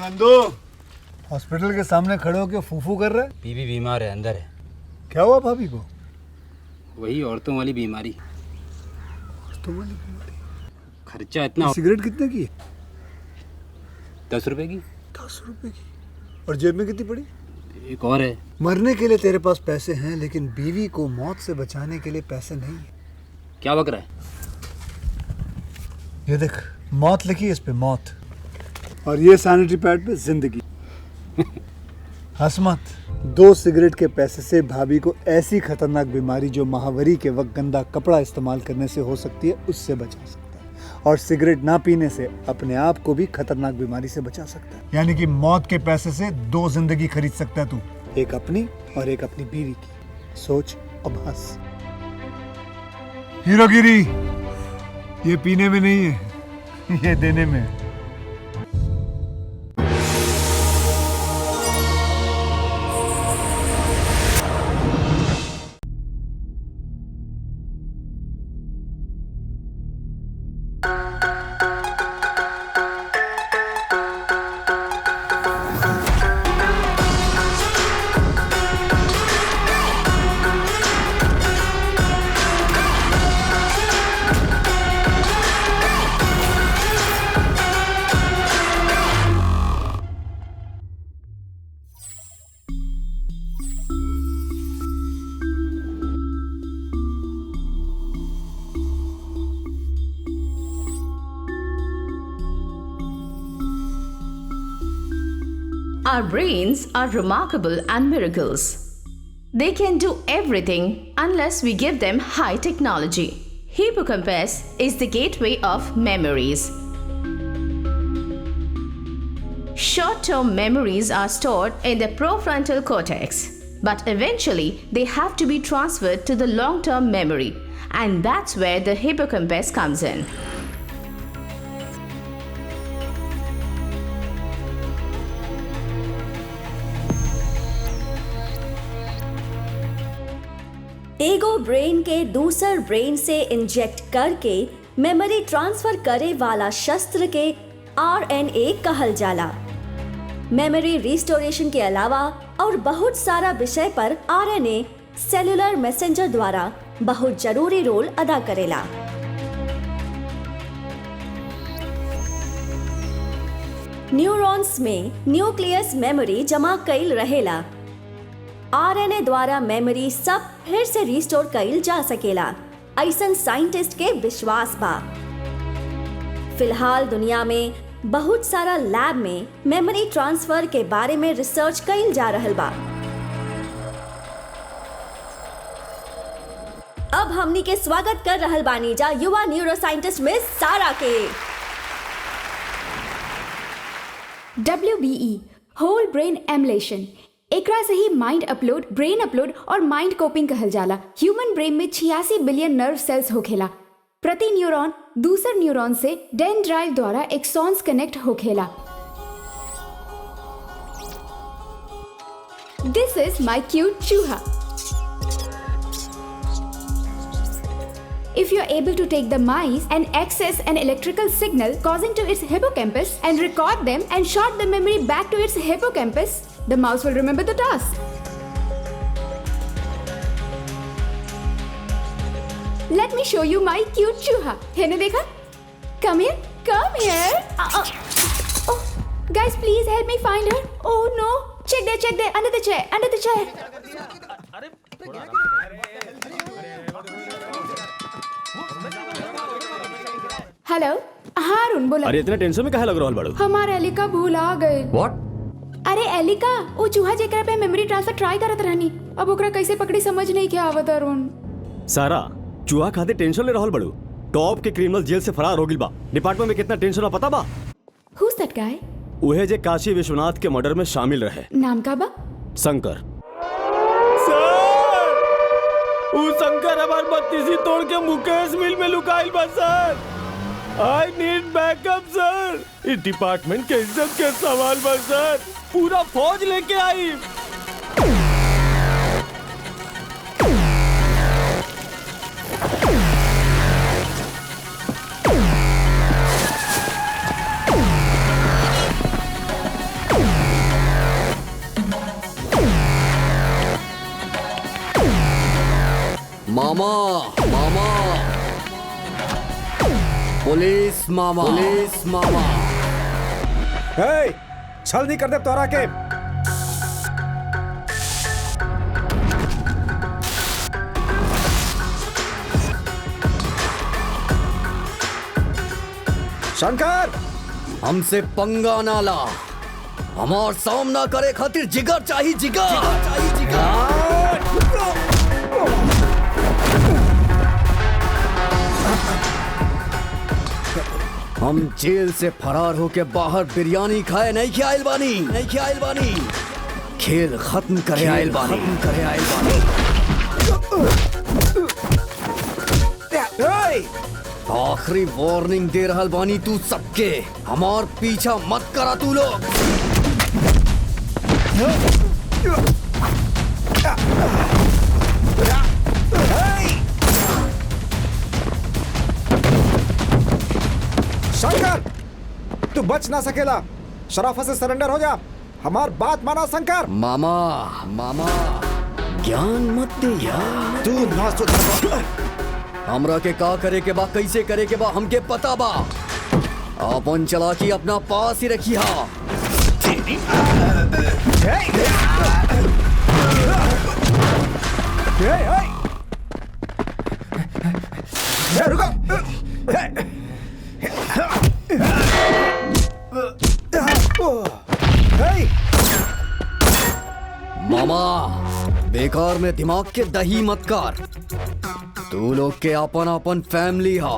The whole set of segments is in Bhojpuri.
नंदू, हॉस्पिटल के सामने खड़े होकर फूफू कर रहे? बीवी बीमार है, अंदर है। क्या हुआ भाभी को? वही औरतों वाली बीमारी। औरतों वाली बीमारी? खर्चा इतना। सिगरेट कितने की? 10 रुपए की। 10 रुपए की? और जेब में कितनी पड़ी? एक और है। मरने के लिए तेरे पास पैसे हैं, लेकिन बीवी को मौत से बचाने के लिए पैसे नहीं है। क्या बक रहा है? ये देख, मौत लिखी है इस पे, मौत। और ये सैनिटरी पैड पे जिंदगी। हंस मत। 2 सिगरेट के पैसे से भाभी को ऐसी खतरनाक बीमारी जो महावरी के वक्त गंदा कपड़ा इस्तेमाल करने से हो सकती है, उससे बचा सकता है। और सिगरेट ना पीने से अपने आप को भी खतरनाक बीमारी से बचा सकता है। यानी कि मौत के पैसे से 2 जिंदगी खरीद सकता है तू, एक अपनी और एक अपनी बीवी की। सोच अब हंस। हीरोगिरी ये पीने में नहीं है, ये देने में है। Our brains are remarkable and miracles. They can do everything unless we give them high technology. Hippocampus is the gateway of memories. Short-term memories are stored in the prefrontal cortex, but eventually they have to be transferred to the long-term memory, and that's where the hippocampus comes in. एगो ब्रेन के दूसर ब्रेन से इंजेक्ट करके मेमोरी ट्रांसफर करे वाला शस्त्र के आरएनए कहल जाला। मेमोरी रिस्टोरेशन के अलावा और बहुत सारा विषय पर आरएनए सेलुलर मैसेंजर द्वारा बहुत जरूरी रोल अदा करेला। न्यूरॉन्स में न्यूक्लियस मेमोरी जमा कईल रहेला। आरएनए द्वारा मेमोरी सब फिर से रिस्टोर कईल जा सकेला, ऐसन साइंटिस्ट के विश्वास बा। फिलहाल दुनिया में बहुत सारा लैब में मेमोरी ट्रांसफर के बारे में रिसर्च कईल जा रहल बा। अब हमनी के स्वागत कर रहल बानी जा युवा न्यूरो साइंटिस्ट मिस सारा के। WBE होल ब्रेन एमुलेशन, एकरा से ही माइंड अपलोड, ब्रेन अपलोड और माइंड कोपिंग कहल जाला। ह्यूमन ब्रेन में 86 बिलियन नर्व सेल्स होखेला। प्रति न्यूरॉन दूसर न्यूरॉन से डेंड्राइट द्वारा एक्सॉन्स कनेक्ट होखेला। दिस इज माय क्यूट चूहा। If you're able to take the mice and access an electrical signal causing to its hippocampus and record them and shot the memory back to its hippocampus, the mouse will remember the task. Let me show you my cute chooha. Hene dekha? Come here. Come here. Oh, guys, please help me find her. Oh no. Check there. Under the chair. Hello, हाँ अरुण बोला। अरे इतना टेंशन में काहे लग रहल बाड़ू? हमारे एलिका भूला गए। What? अरे एलिका, वो चूहा जेकरा पे मेमोरी ट्रांसफर ट्राई करत रहनी, अब ओकरा कैसे पकड़ी समझ नहीं के आवत अरुण। सारा, चूहा खातिर टेंशन ले रहल बाड़ू। टॉप के क्रिमिनल जेल से फरार हो गिल बा। डिपार्टमेंट में कितना टेंशन बा पता बा? Who's that guy? उहे जे काशी विश्वनाथ के मर्डर में शामिल रहे। नाम का बा? शंकर। उ शंकर हमार बत्तीसी तोड़ के मुकेश मिल में लुकाइल बा सर। I need backup sir. Is department के इज्जत के सवाल बा सर। पूरा फौज लेके आई। मामा मामा पुलिस मामा पुलिस मामा। छल नहीं कर दे तोरा के। शंकर हमसे पंगा ना ला, हमार सामना करे खातिर जिगर चाहिए जिगर। हम जेल से फरार होके बाहर बिरयानी खाए नहीं खियाइल बानी, खेल खत्म करे आइल बानी। आखिरी वार्निंग दे रहल बानी तू सबके, हमार पीछा मत करा तू लोग। शंकर तू बच ना सकेला, शराफत से सरेंडर हो जा, हमार बात माना शंकर। मामा मामा ज्ञान मत दे यार, तू ना सुधर। हमरा के का करे के बा, कैसे करे के बा हमके पता बा। अपन चलाकी अपना पास ही रखिया। मामा बेकार में दिमाग के दही मत कर, तू लोग के अपन फैमिली हा।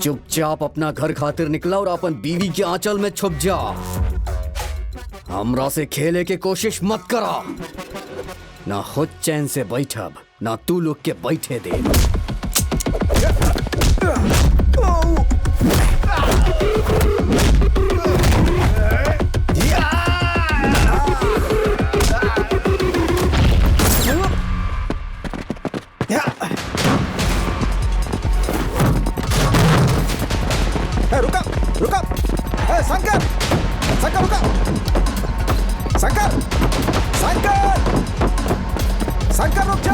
चुपचाप अपना घर खातिर निकला और अपन बीवी के आंचल में छुप जा। हमरा से खेले के कोशिश मत करा, ना खुद चैन से बैठब ना तू लोग के बैठे दे। रुका शंकर, रुका शंकर रुक जा।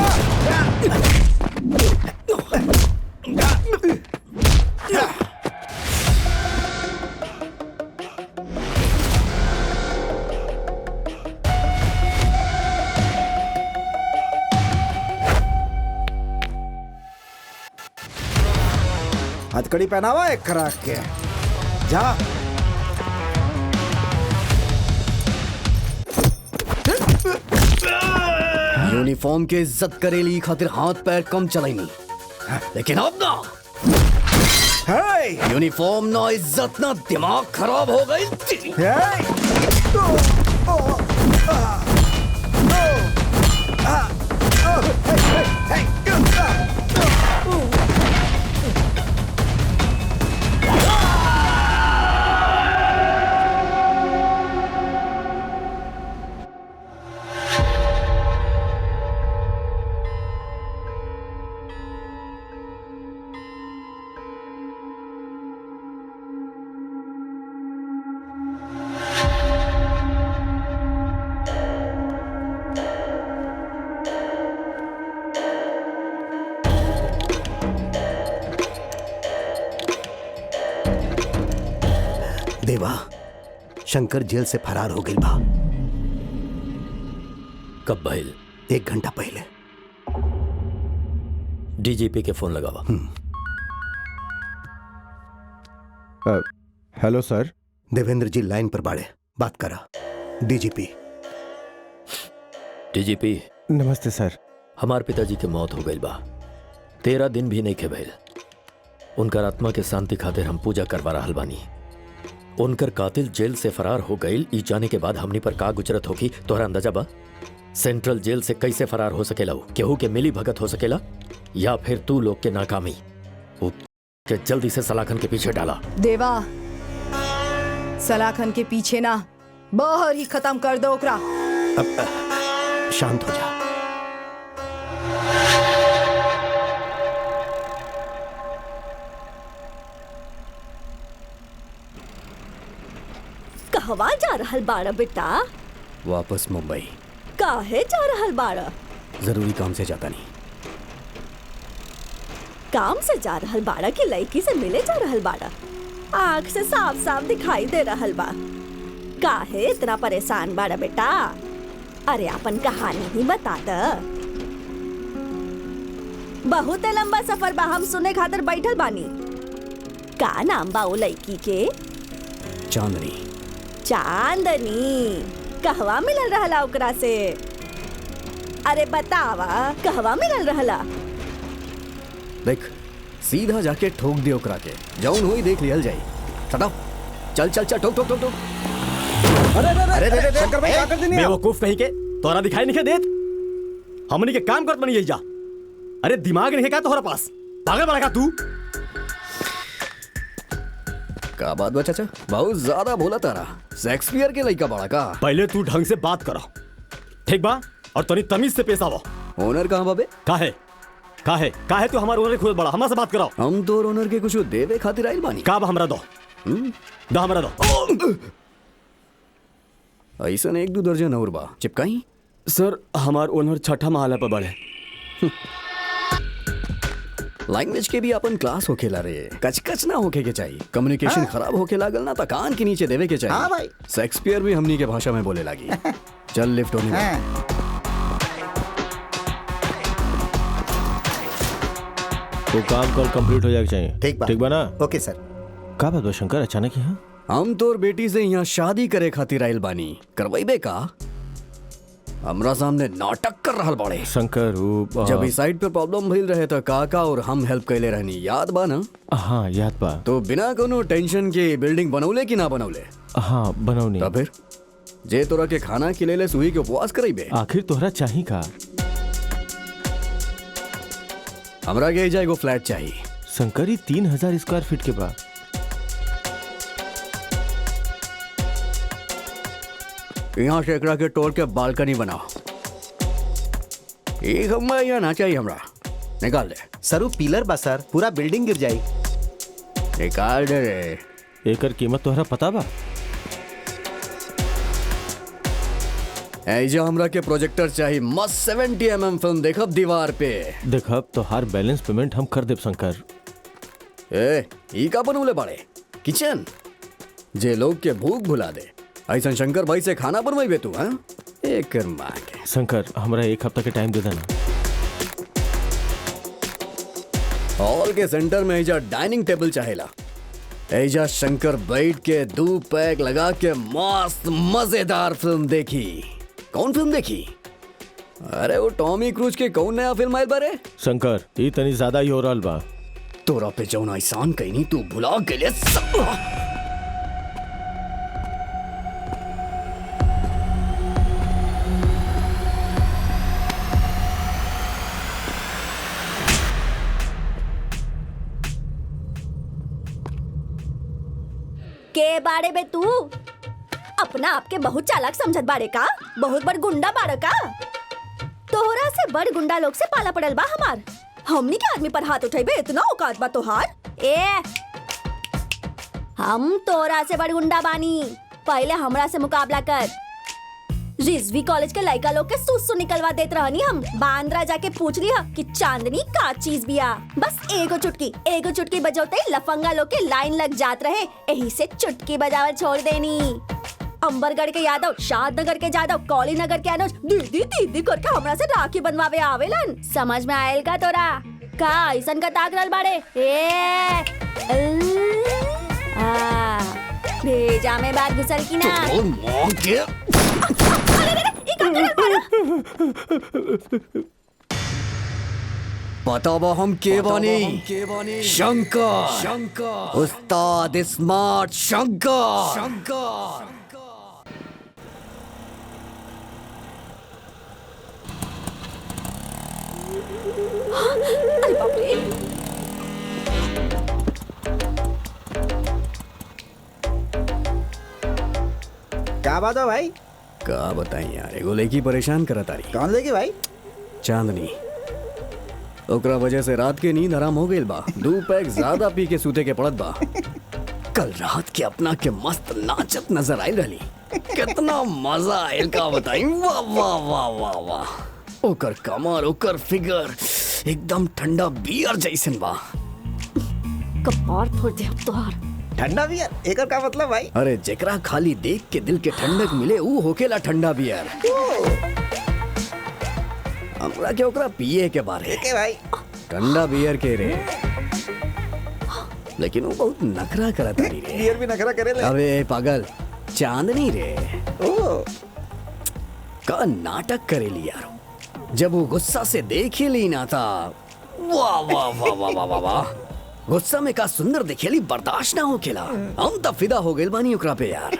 हथकड़ी पहनावा एक खराक के जा। यूनिफॉर्म के इज्जत करेली खातिर हाथ पैर कम चलाइनी, लेकिन अब ना। यूनिफॉर्म ना इज्जत ना दिमाग खराब हो गई। देवा, शंकर जेल से फरार हो गई बा। कब भइल? 1 घंटा पहले। डीजीपी के फोन लगावा। हेलो सर। देवेंद्र जी लाइन पर बाड़े, बात करा। डीजीपी। डीजीपी नमस्ते सर। हमार पिताजी के मौत हो गई बा, 13 दिन भी नहीं के भइल। उनकर आत्मा के शांति खातिर हम पूजा करवा रहल बानी। उनकर कातिल जेल से फरार हो गई, ई जाने के बाद हमनी पर का गुजरत होगी तोहरा अंदाजा बा? सेंट्रल जेल से कैसे फरार हो सकेला? केहू के मिली भगत हो सकेला, या फिर तू लोग के नाकामी? के जल्दी से सलाखन के पीछे डाला। देवा, सलाखन के पीछे ना, बाहर ही खत्म कर दो ओकरा। शांत हो जा। कहवा जा रहल बाड़ा बेटा? वापस मुंबई। काहे जा रहल बाड़ा? जरूरी काम से जाता नहीं। काम से जा रहल बाड़ा की लड़की से मिले जा रहल बाड़ा? आँख से साफ साफ दिखाई दे रहल बा। काहे इतना परेशान बाड़ा बेटा? अरे अपन कहानी ही बता द। बहुत लंबा सफर बा, हम सुने खातिर बैठल बानी। का नाम बा ओ लड़की के? चांदनी। चांदनी कहवा मिलल रहला ओकरा से? अरे बतावा कहवा मिलल रहला? देख सीधा जाके ठोक दे ओकरा के, जौन होई देख लियल जाई। चलो चल चल चल, ठोक ठोक ठोक ठोक। अरे शंकर भाई क्या कर देनी? बेवकूफ कहीं के तोरा दिखाई नहीं देत? हमनी के काम करत बनी यही जा। अरे दिमाग नहीं है क्या तोहरा पास? पागल बना का तू? का बात बा चाचा, बहुत ज्यादा बोला तारा। शेक्सपियर के लड़का बड़ा का? पहले तू ढंग से बात करो, ठीक बा? और तनी तमीज से पेश आवो। ओनर कहाँ बाबे? काहे तू हमार ओनर खुद बड़ा, हमरा से बात कराओ। हम तो ओनर के कुछ देवे खातिर आइल बानी। का बा हमरा दो, दा हमरा दो। ऐसा एक दो दर्जन और बा, चिपकाई? सर हमार ओनर छठा महला पर बड़े। लैंग्वेज के भी अपन क्लास होखेला रे, कचकच ना होके के चाहिए। कम्युनिकेशन खराब होके लागल ना तो कान के नीचे देवे के चाहिए। हाँ भाई। शेक्सपियर भी हमनी के भाषा में बोले लागी। चल लिफ्ट होने दे। तो काम कल कंप्लीट हो जाएगा चाहिए। ठीक बा ना? ओके सर। का बात बा शंकर, अचानक यहाँ? हम तोर बेटी से यहाँ शादी करे खातिर आइल बानी, करवाइबे का? हमरा सामने नाटक कर रहल बाड़े। शंकर जब इस साइड पे प्रॉब्लम भइल रहे तो काका और हम हेल्प कैले रहनी, याद बा ना? हाँ याद बा। तो बिना कोनो टेंशन के बिल्डिंग बनौले कि ना बनौले? हाँ बनौनी। तो फिर जे तोरा के खाना खिलेले सुई के उपवास करेबे? आखिर तोहरा चाही का? हमरा के एजा एगो फ्लैट चाहिए। शंकर 3000 स्क्वायर फीट के बा। यहाँ से एकरा के तोड़ के बालकनी बनाओ। एक हमरा यहाँ ना चाहिए, हमरा निकाल दे। सर वो पिलर बा सर, पूरा बिल्डिंग गिर जाई। निकाल दे रे। एकर कीमत तोहरा पता बा? ऐजा हमरा के प्रोजेक्टर चाहिए, मस्त 70 mm फिल्म देखब दीवार पे। देखब तो हर बैलेंस पेमेंट हम कर देब शंकर। ए ई का बनौले बाड़े? किचन जे लोग के भूख भुला दे। ऐसा शंकर भाई से खाना बनवाइबे तू? हाँ एक माँ के। शंकर हमरा 1 हफ्ता के टाइम दे देना। हॉल के सेंटर में ऐजा डाइनिंग टेबल चाहेला। ऐजा शंकर बैठ के 2 पैक लगा के मस्त मजेदार फिल्म देखी। कौन फिल्म देखी? अरे वो टॉमी क्रूज के कौन नया फिल्म आयल बारे? शंकर ई तनी ज्यादा ही हो रहल बा। तोरा पे जौन एहसान कहीं तू भुला गेले। के बारे में तू अपना आपके बहुत चालाक समझत बाड़े का? बहुत बड़ गुंडा बाड़े का? तोहरा से बड़ गुंडा लोग से पाला पड़ल बा हमार। हमनी के आदमी पर हाथ उठाइबे, इतना औकात बा तोहार? ए हम तोरा से बड़ गुंडा बानी, पहले हमरा से मुकाबला कर। रिजवी कॉलेज के लड़का लोग के सुसु निकलवा देत रहनी हम। बांद्रा जाके पूछ लिया कि चांदनी का चीज बिया। बस एगो चुटकी बजौते लफंगा लोग के लाइन लग जात रहे, यही से चुटकी बजावल छोड़ देनी। अंबरगढ़ के यादव, शादनगर के जादव, कौली नगर के अनुज दीदी दीदी करके हमरा से राखी बनवावे आवेलन। समझ में आयल का तोरा? का ऐसन का ताक रहल बाड़े? भेजा में बात घुसल की ना? पता बा हम के बानी? शंकर, उस्ताद स्मार्ट शंकर। अरे बाप रे। क्या बात है भाई? का बताई यार, एगो लड़की परेशान करत तारी। कौन लेगी भाई? चांदनी। ओकरा वजह से रात के नींद हराम हो गइल बा। 2 पैक ज्यादा पी के सूते के पड़त बा। कल रात के अपना के मस्त नाचत नजर आइल रहली। कितना मजा आइल का बताई। वाह वाह वाह वाह वाह। ओकर कमर, ओकर फिगर एकदम ठंडा बियर जैसन बा। कपार फोड़ दे हम तोहार। ठंडा बियर एकर का मतलब भाई? अरे जेकरा खाली देख के दिल के ठंडक मिले ऊ होकेला ठंडा बियर। हमरा के ओकरा पिए के बारे के भाई ठंडा बियर के रे, लेकिन वो बहुत नखरा करत रे। बियर भी नखरा करे ले। अबे पागल चांदनी रे, ओ का नाटक करेली यार। जब वो गुस्सा से देखे ली ना था, वाह वाह वाह वाह वाह वाह वाह, गुस्सा में का सुंदर दिखेली, बर्दाश्त ना हो खेला। हम तब फिदा हो गए बानी ओकरा पे यार।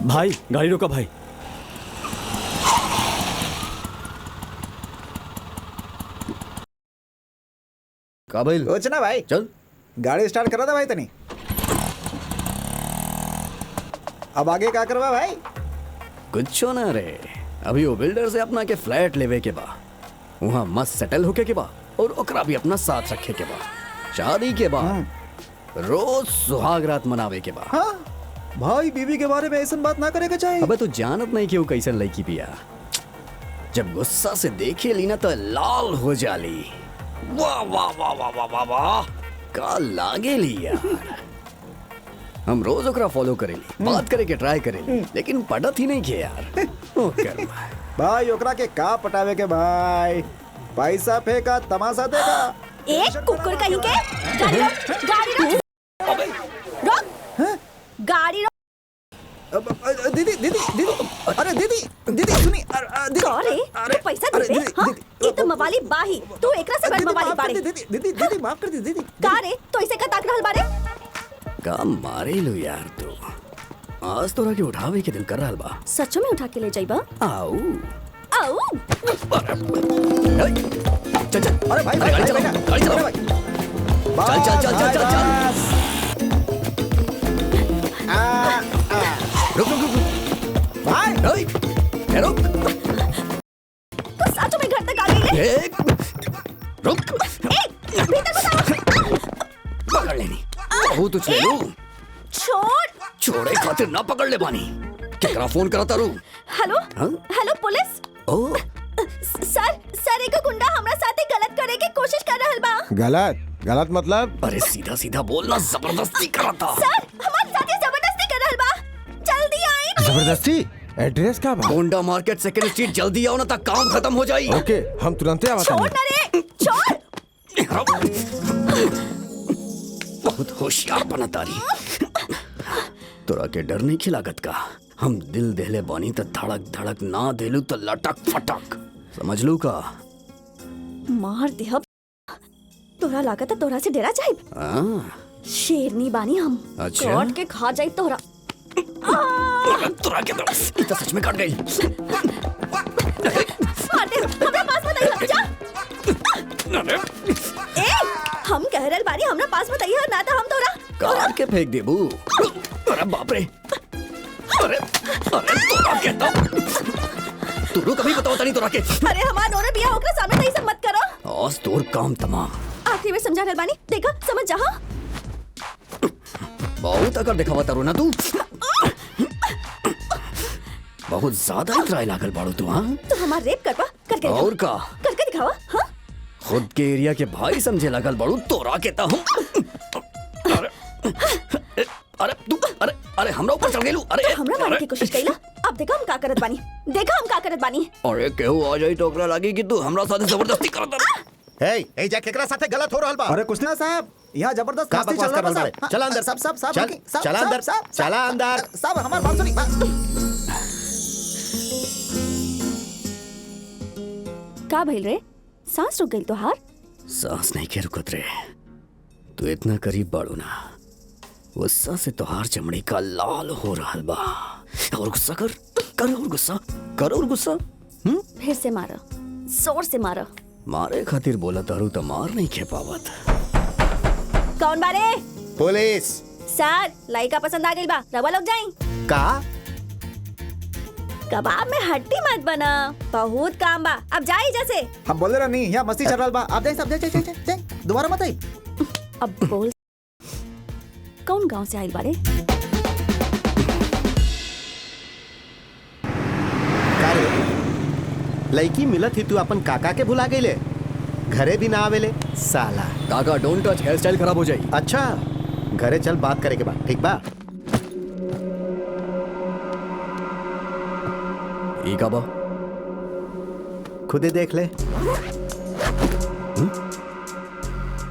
भाई गाड़ी रोका भाई। काबिल कुछ ना भाई, चल गाड़ी स्टार्ट करा था भाई तनी। अब आगे क्या करवा भाई? कुछ ना रे, अभी वो बिल्डर से अपना के फ्लैट लेवे के बा, वहाँ मस्त सेटल होके के बा और ओकरा भी अपना साथ रखे के बा। शादी के बाद रोज सुहाग रात मनावे के बा। हाँ भाई, बीवी के बारे में ऐसा बात ना करेगा चाहिए। अबे तू जानत नहीं कि वो कैसन लड़की पिया, जब गुस्सा से देखे ली ना तो लाल हो जाली। वाह वाह वाह वाह वाह वाह वाह, का लागे ली यार। हम रोज ओकरा फॉलो करेली, बात करे के ट्राई करेली, लेकिन पटत ही नहीं के यार। ओ कर्म भाई ओकरा के का पटावे के भाई, पैसा फेंका तमाशा देगा। एक कुकुर कहीं के गाड़ी रोक, गाड़ी रोक, रोक, गाड़ी रोक। दीदी दीदी दीदी, अरे दीदी दीदी सुनी, दीदी कौन है? तू पैसा दे दे। हाँ, ये तो मवाली बाही, तू एकरा से बड़ मवाली बाड़े। दीदी दीदी दीदी माफ कर दी दीदी। का रे तो इसे का ताक रहल बारे? का मारे लो यार तू, आज तोरा के उठावे के दिल कर रहल बा। सचो में उठा के ले जाइबा? आओ आओ। चल चल, अरे भाई गाड़ी चलाओ, गाड़ी चलाओ। चल चल चल चल चल चल। रुक रुक रुक भाई, रुक। तो सचो में घर तक आ गई है? रुक, भीतर घुसा। पकड़ लेनी बहुत उछले लू। छोड़। छोड़े खातिर ना पकड़ ले पानी। केकरा फोन करा तारू? हेलो हाँ? Hello police. ओ सर एक गुंडा हमरा साथे गलत करे की कोशिश कर रहल बा। गलत मतलब? अरे सीधा सीधा बोलना, जबरदस्ती करा था। सर हमारे साथे जबरदस्ती कर रहल बा, जल्दी आई। जबरदस्ती? एड्रेस का बा? होंडा मार्केट सेकंड स्ट्रीट, जल्दी आओ ना तक काम खत्म हो जाई। ओके हम तुरंत आवाज। छोड़ ना रे, छोड़। बहुत होशियार बना तारी। तोरा के डर नहीं खिलागत का, हम दिल देले बानी तो धड़क धड़क ना देलू तो लटक फटक, समझ लू का? मार दे अब। तोरा लागत है तोरा से डेरा जाए। शेरनी बानी हम। अच्छा? काट के खा जाए तोरा। तोरा के तो सच में काट गई। मार दे, हमरा पास मत आई जा। ए, हम कह रहल बानी हमरा पास मत आई ना तो हम तोरा काट के फेंक देबू। अरे बाप रे, अरे अरे तोरा के तो तू कभी बताओ तनी तोरा के। अरे हमार नोरे बिया ओकरा सामने तई सब मत करो। आज तोर काम तमाम। आखिरी में समझा रहल बानी, देखा समझ जा। बहुत अगर दिखावा तारू ना तू, बहुत ज्यादा इतराई लागल बाड़ू तू। हाँ तो हमार रेप करवा करके और का करके दिखावा। हाँ खुद के एरिया के भाई समझे लागल बाड़ू, तोरा के ता हूँ। अरे तू अरे अरे हमरा ऊपर चढ़ गेलू। अरे हमरा मारने की कोशिश कइला, अब देखा हम का करत बानी, देखा हम का करत बानी। अरे केहू आ जाई तो ओकरा लागी कि तू हमरा साथे जबरदस्ती करत है। ए जा केकरा साथे गलत हो रहल बा। अरे कुछ ना साहब, यहाँ जबरदस्त का मस्ती बकवास चल रहा कर रहल है। बा। चला अंदर। सब सब सब चल, चला अंदर, चला अंदर। सब हमार बात सुनी। का भइल रे, सांस रुक गई तोहार? सांस नहीं के रुकत रे, तू इतना करीब बाड़ू ना, गुस्सा से तोहार चमड़ी का लाल हो रहल बा। और गुस्सा कर कर और गुस्सा कर और गुस्सा। फिर से मारा, जोर से मारा। मारे खातिर बोला तारू तो मार नहीं खे पावत। कौन बारे? पुलिस। सर लड़का पसंद आ गई बा, रवा लोग जाई। का कबाब में हड्डी मत बना, बहुत काम बा, अब जाई जैसे। हम बोले रहा नहीं, यहाँ मस्ती चल रहा बा। आप जाए सब जाए, दोबारा मत आई। अब बोल, कौन गांव से आइल बारे? लड़की मिलत ही तू अपन काका के भुला गईले। घरे भी ना आवेले साला। काका डोंट टच, हेयर स्टाइल खराब हो जाएगी। अच्छा घरे चल बात करे के बाद, ठीक बा? ई का बा? खुदे देख ले।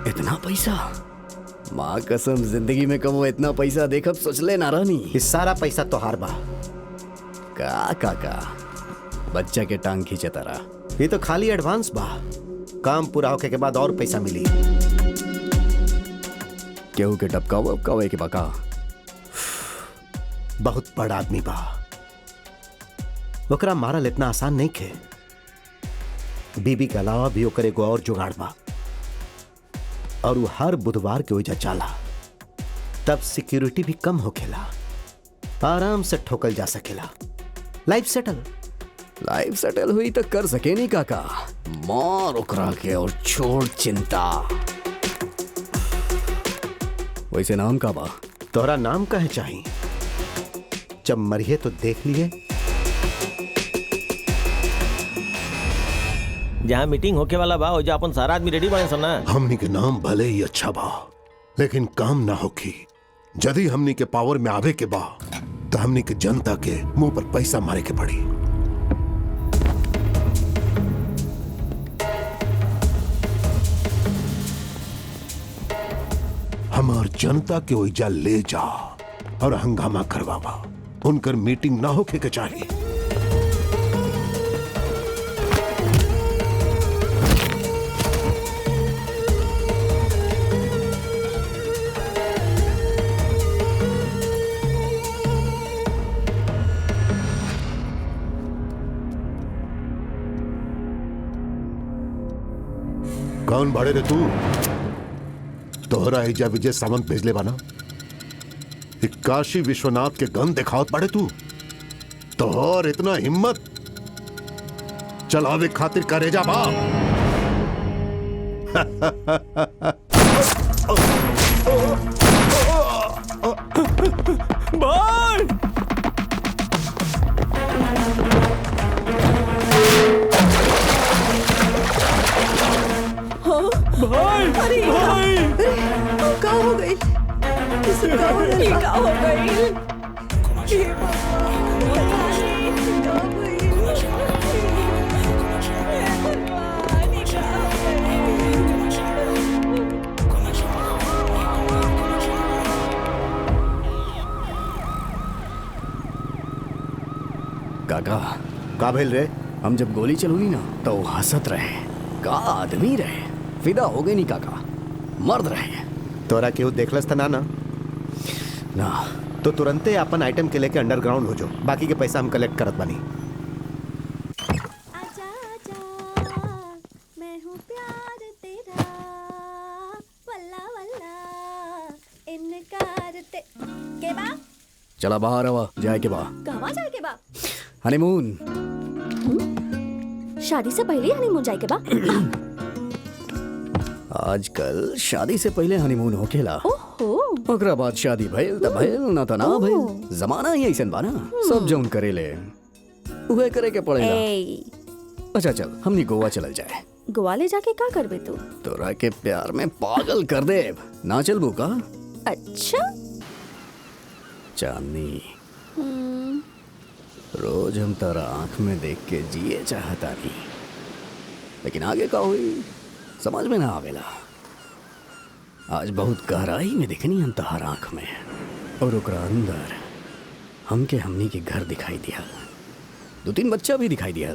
इतना पैसा? माँ कसम जिंदगी में कबो इतना पैसा देखब सोचले ना रहनी। इस सारा पैसा तोहार बा। का काका बच्चा के टांग खींचे तारा। ये तो खाली एडवांस बा, काम पूरा होके के बाद और पैसा मिली। केहू के टपकावे के बाका। बहुत बड़ा आदमी बा, ओकरा मारल इतना आसान नहीं खे। बीबी के अलावा भी ओकर एगो और जुगाड़ बा, और वो हर बुधवार के वजह चाला, तब सिक्योरिटी भी कम होखेला, आराम से ठोकल जा सकेला। लाइफ सेटल हुई तो कर सके नहीं काका। मार ओकरा के और छोड़ चिंता। वैसे नाम का बा? तोरा नाम काहे चाहिए? जब मरिए तो देख लिए। जहाँ मीटिंग होके वाला बा जो अपन सारा आदमी रेडी बने ना। हमनी के नाम भले ही अच्छा बा, लेकिन काम ना होखी। यदि हमनी के पावर में आवे के बा तो हमनी के जनता के मुंह पर पैसा मारे के पड़ी। हमार जनता के ओइजा ले जा और हंगामा करवावा। उनकर मीटिंग ना होके के चाहिए। कौन भाड़े रे तू? तोहरा एजा विजय सावंत भेजले बाना? काशी विश्वनाथ के गन दिखावत पड़े तू? तोहर इतना हिम्मत चलावे खातिर करेजा बा? भाई भाई अरे भाई क्या हो गई? क्या हो गई? काका का भेल रे? हम जब गोली चलूनी ना तो हंसत रहे। का आदमी रहे, फिदा हो गई नहीं काका, मर्द रहे। तोरा केहू देखलस था ना? ना तो तुरंते अपन आइटम के लेके अंडरग्राउंड हो जाओ, बाकी के पैसा हम कलेक्ट करत बानी। आजा आजा मैं हूँ प्यार तेरा, वल्ला वल्ला इनकार के बा। चला बाहर आवा, जाए के बा। कहवा जाए के बा? हनीमून। शादी से पहले हनीमून जाए के बा? आजकल शादी से पहले हनीमून होखेला। ओहो। ओकरा बाद शादी भइल त भइल, ना त ना भइल। जमाना ही ऐसन बा ना, सब जौन करेले उहे करे के पड़ेला। अच्छा चल हमनी गोवा चलल जाए। गोवा ले जाके का करबे तू? तोरा के प्यार में पागल कर देब। ना चलबू का? अच्छा चांदनी, रोज हम तारा आंख में देख के जिए चाहता नहीं, लेकिन आगे का हुई समझ में ना आवेला। आज बहुत गहराई में दिखनी हम तहार आंख में, और ओकरा अंदर हमके हमनी के घर दिखाई दिया, 2-3 बच्चा भी दिखाई दिया।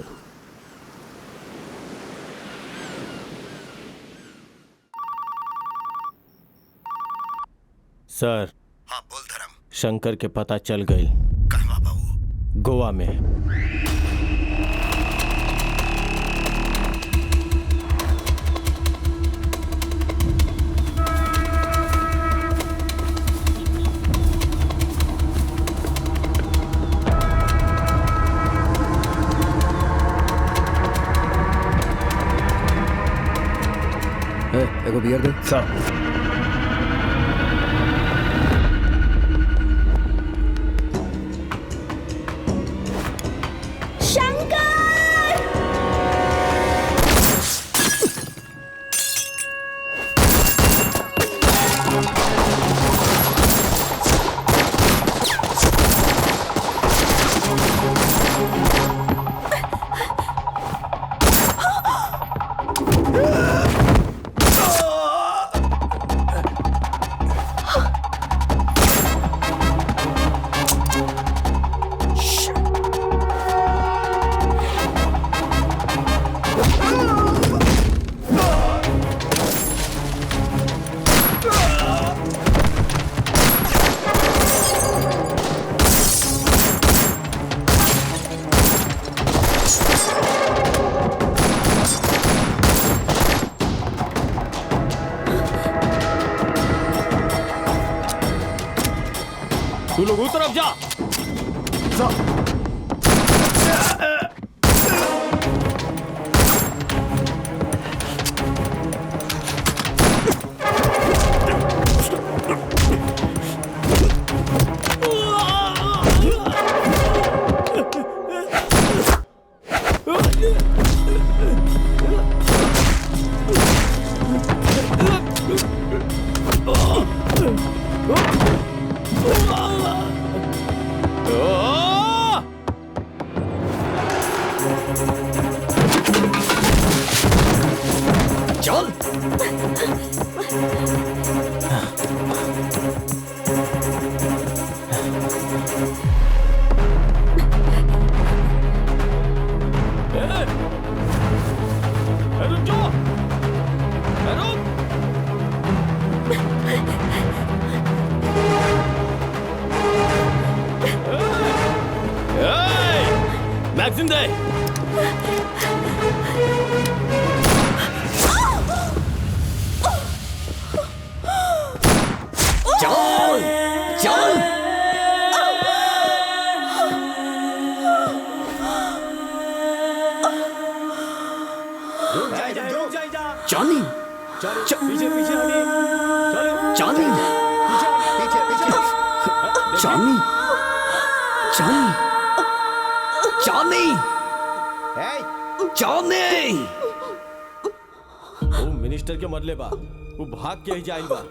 सर। हाँ बोल धर्म। शंकर के पता चल गई। कहवा बाबू? गोवा में। एगो बियर दे। सर। तू लोग उस तरफ जा। मैगजीन दे। चल चल चांदी पीछे पीछे चांदी चांदी चांदी चांदी वो मिनिस्टर के मरले बा, वो भाग के ही जाइल बा।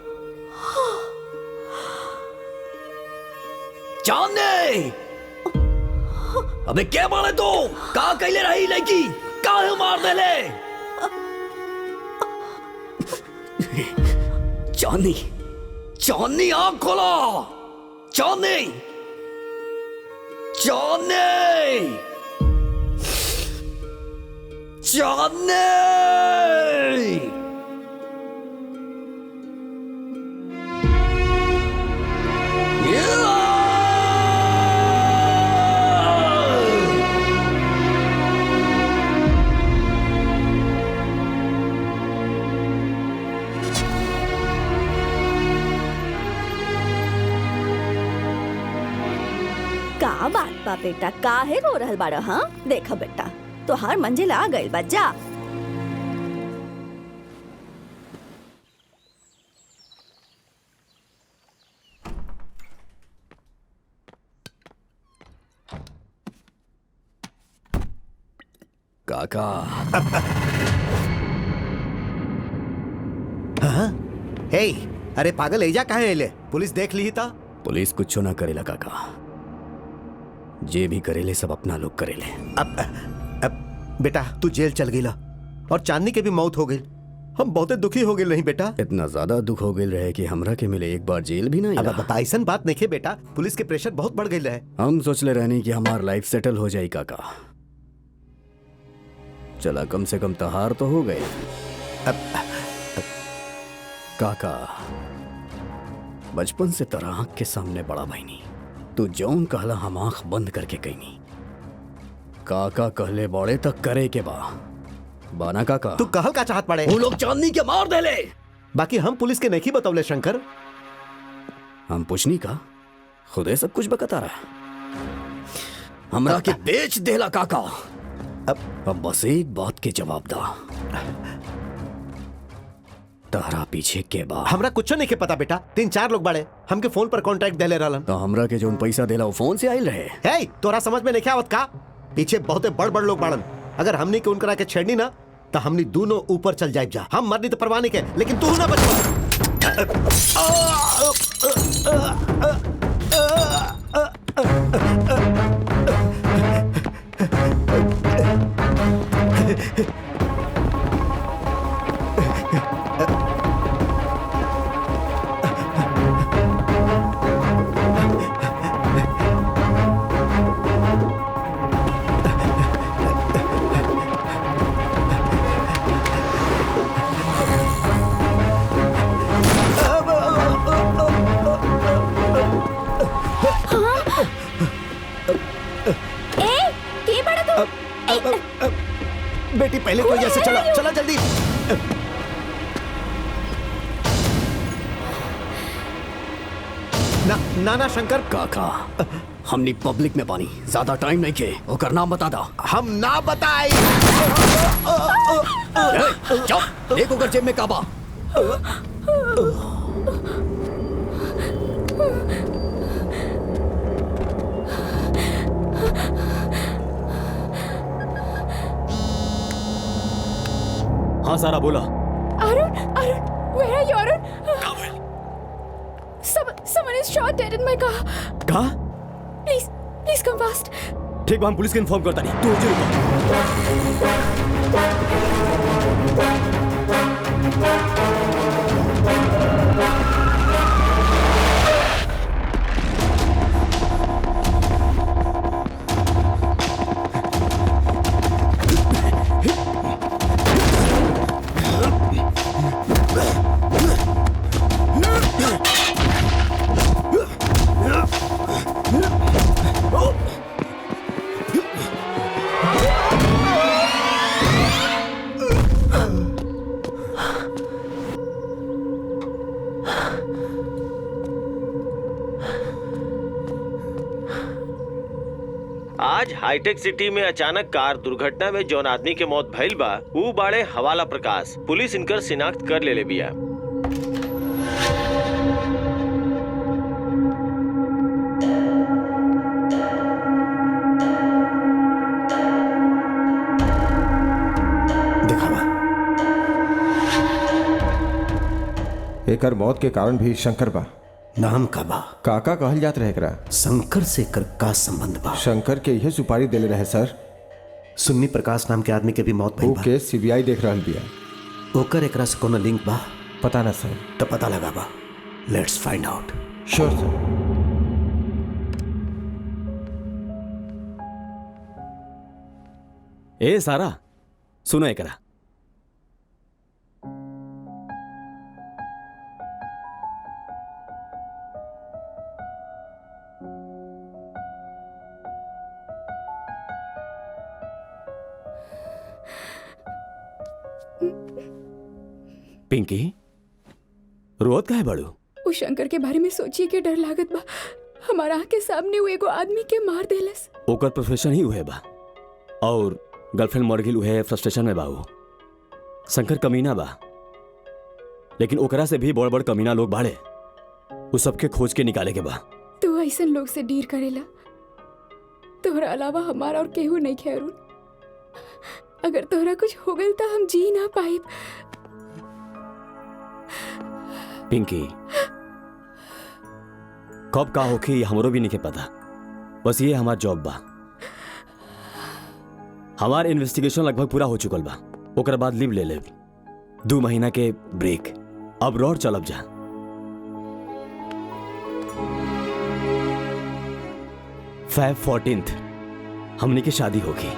चांदी अबे क्या बोले तू? का कहले रही लड़की? काहे मार देले? चांदी चांदी आँख खोलो। चांदी चांदी चांदी का बात बा बेटा, काहे रो रहल बाड़ा? हाँ देखा बेटा, तो हर मंजिल आ गइल बा, जा। काका हे अरे पागल एजा काहे एले? पुलिस देख ली था। पुलिस कुछ ना करेला काका, जे भी करेले सब अपना लोग करेले। अब बेटा तू जेल चल गईला और चांदनी के भी मौत हो गई। हम बहुत दुखी हो गए नहीं बेटा। इतना ज्यादा दुख हो गए रहे कि हमरा के मिले एक बार जेल भी नहीं। अब ऐसा बात नहीं है बेटा, पुलिस के प्रेशर बहुत बढ़ गई है। हम सोचले रहने कि हमार लाइफ सेटल हो जाए काका। चला कम से कम तहार तो हो गए। काका बचपन से तरह आंख के सामने बड़ा बहनी, तू जौन कहला हम आंख बंद करके कहनी। काका कहले बड़े तक करे के बाना काका। तू कहल का चाहत पड़े? वो लोग चांदनी के मार देले। बाकी हम पुलिस के नहीं बतौले शंकर। हम पूछनी का खुदे सब कुछ बता रहा। हमरा के बेच देला काका। अब बस एक बात के जवाब दा, तारा पीछे के बा? हमरा कुछ नहीं के पता बेटा। 3-4 लोग बड़े हमके फोन पर कांटेक्ट देले रहलन। तो हमरा के जो पैसा देला वो फोन से आइल रहे। हे तोरा समझ में नहीं आवत का? पीछे बहुत बड़ लोग बड़न। अगर हमनी के उनकरा के छेड़नी ना तो हमनी दोनों ऊपर चल जाए। जा हम मरनी तो परवाह नहीं के, लेकिन तू ना बेटी पहले कोई जैसे चला चला जल्दी। ना नाना शंकर काका हमनी पब्लिक में पानी ज्यादा टाइम नहीं के ओकर नाम बता दा। हम ना बताई। चुप देख ओकर जेब में काबा। हाँ सारा बोला। Arun, where are you, Arun? Someone is shot dead in my car. कहा? Please come fast. ठीक बा, हम पुलिस के इन्फॉर्म करता नहीं। तू उधर आज हाईटेक सिटी में अचानक कार दुर्घटना में जौन आदमी के मौत भइल बा ऊ बाड़े हवाला प्रकाश। पुलिस इनकर शिनाख्त कर ले बिया। एकर मौत के कारण भी शंकर बा। नाम का बा काका कहल जात रहे एकरा। शंकर से कर का संबंध बा? शंकर के यह सुपारी देले रहे सर। सुन्नी प्रकाश नाम के आदमी के भी मौत भइल बा। केस सीबीआई देख रहल बिया। ओकर एकरा से कोनो लिंक बा? पता ना सर। तो पता लगा बा। लेट्स फाइंड आउट। श्योर सर। ए सारा सुनो एकरा। पिंकी रोत का है बड़ू? उस शंकर के बारे में सोचिए के डर लागत बा। हमारा आँख के सामने वो एगो आदमी के मार देलस। ओकर प्रोफेशन ही उहे बा और गर्लफ्रेंड मर गई उहे फ्रस्ट्रेशन में बाऊ। शंकर कमीना बा लेकिन ओकरा से भी बड़ बड़ कमीना लोग बाड़े। उस सबके खोज के निकाले के बा। तू ऐसा लोग से डील करेला। तोहरा अलावा हमारा और केहू नहीं खैरून। अगर तोहरा कुछ हो गई तो हम जी ना पाइब। पिंकी कब का होखी हमरो भी नहीं के पता। बस ये हमार जॉब बा। हमार इन्वेस्टिगेशन लगभग पूरा हो चुकल बा। ओकर बाद लीव ले ले 2 महीना के ब्रेक। अब रोड चलब जा। Feb 14th हमनी की शादी होगी।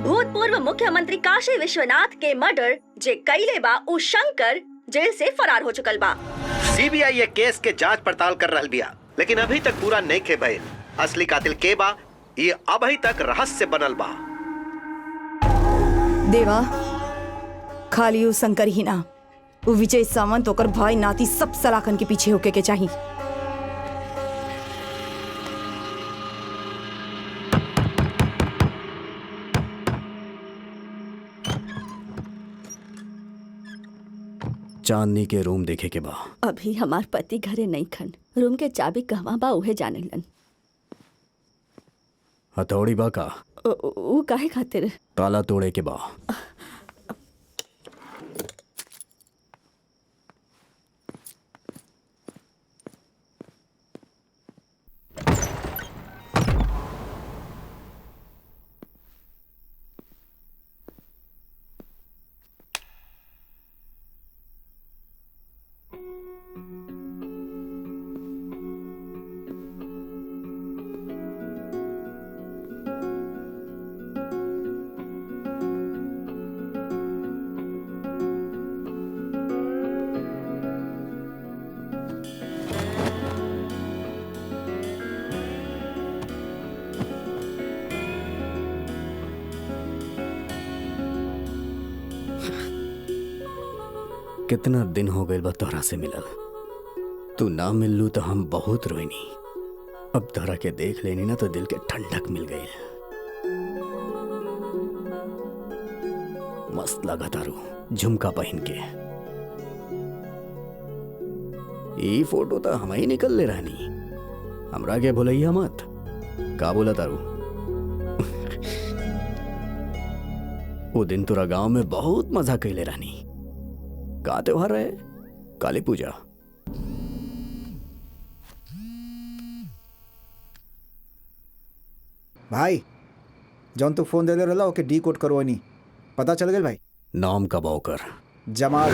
भूतपूर्व मुख्यमंत्री काशी विश्वनाथ के मर्डर जे कैले बा उ शंकर जेल से फरार हो चुकल बा। सीबीआई ये केस के जांच पड़ताल कर रहल बिया लेकिन अभी तक पूरा नहीं खे भइल। असली कातिल के बा ये अभी तक रहस्य बनल बा। देवा खाली उ शंकर ही ना, उ विजय सावंत ओकर भाई नाती सब सलाखन के पीछे होके के चाहिए। चांदनी के रूम देखे के बा। अभी हमार पति घरे नहीं खन। रूम के चाबी कहवा बा उहे जाने लन। हथौड़ी बा का? उ काहे खातिर? ताला तोड़े के बा। कितना दिन हो गए बा तोहरा से मिलल। तू ना मिललू तो हम बहुत रोईनी। अब तोहरा के देख लेनी ना तो दिल के ठंडक मिल गई। मस्त लगा तारू झुमका पहन के। ये फोटो तो हम ही निकल ले रहनी। हमरा के भूलैया मत। का बोला तारू? वो दिन तोरा गांव में बहुत मजा कैले रहनी। का त्योहार है? काली पूजा। भाई जौन तू फोन दे दे रहा ओके डी कोड करो नहीं पता चल गया भाई। नाम का बौकर जमाल।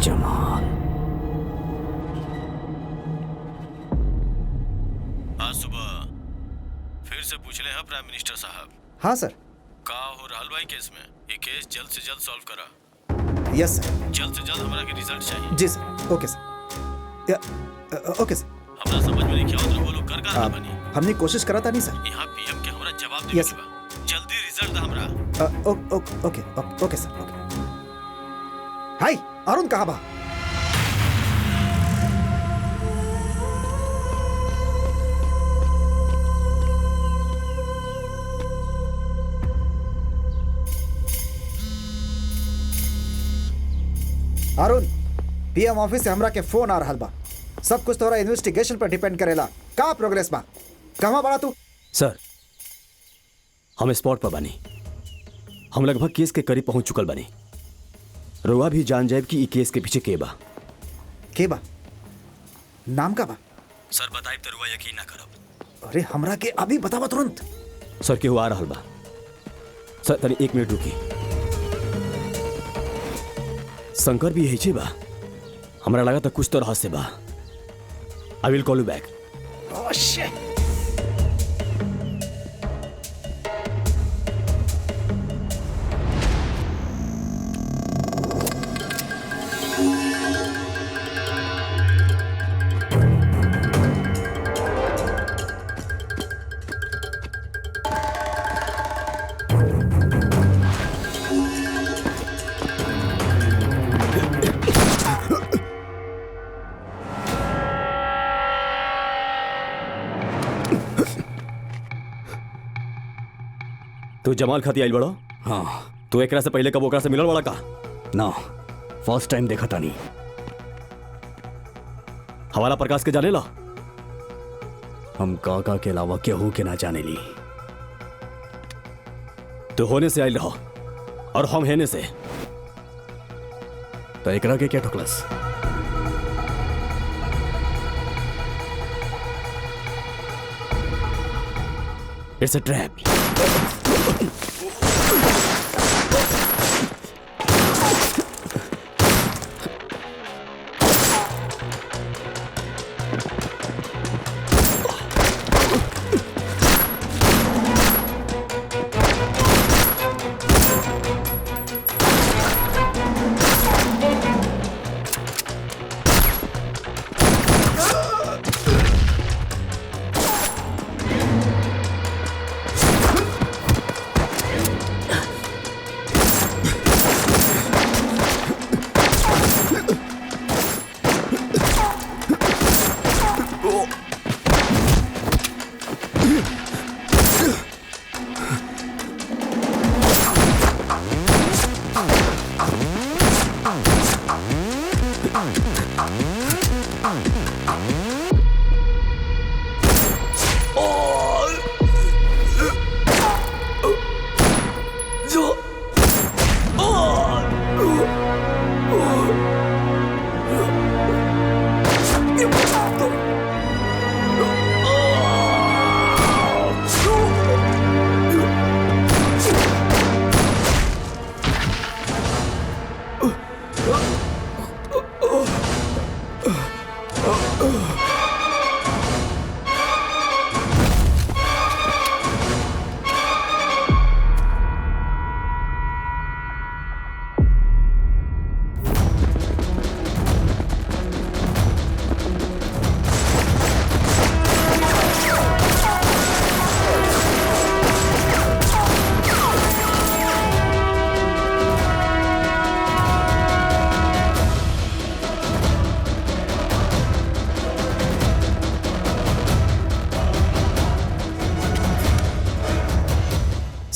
जमाल। आज सुबह फिर से पूछ ले हैं प्राइम मिनिस्टर साहब। हाँ सर। का हो रहल भाई केस में? ये केस जल्द से जल्द सॉल्व करा। यस सर। जल्द से जल्द हमारा के रिजल्ट चाहिए। जी सर। ओके सर। ओके सर। हमरा समझ में नहीं क्या होता वो लोग कर का बनी। हमने कोशिश करा था नहीं सर। यहाँ पीएम के हमरा जवाब दे। यस सर। जल्दी रिजल्ट हमरा। ओके सर। ओके। हाय अरुण कहाँ बा? अरुण पीएम ऑफिस से हमरा के फोन आ रहा बा। सब कुछ तोरा इन्वेस्टिगेशन पर डिपेंड करेला। का प्रोग्रेस बा? कहाँ बड़ा तू? सर हम स्पॉट पर बनी। हम लगभग केस के करीब पहुंच चुकल बनी। रुआ भी जान जाए कि ई केस के पीछे के बा। के बा? नाम का बा? सर बताइब तो रुआ यकीन ना करब। अरे हमरा के अभी बतावा तुरंत। सर केहू आ रहल बा। सर तनी 1 मिनट रुकी। शंकर भी यही छे बा। हमरा लगा था कुछ तो रहस्य बा। I will call you bank. Oh shit. तू जमाल खाती आइल बड़ो? हाँ। तू एकरा से पहले कब ओकरा से मिलल वाला का? ना फर्स्ट टाइम देखा था नहीं। हवाला प्रकाश के जाने ला? हम काका के अलावा केहू के ना जाने ली। तू होने से आइल रहो और हम हेने से। तो एकरा के क्या ठोकलस? It's a trap.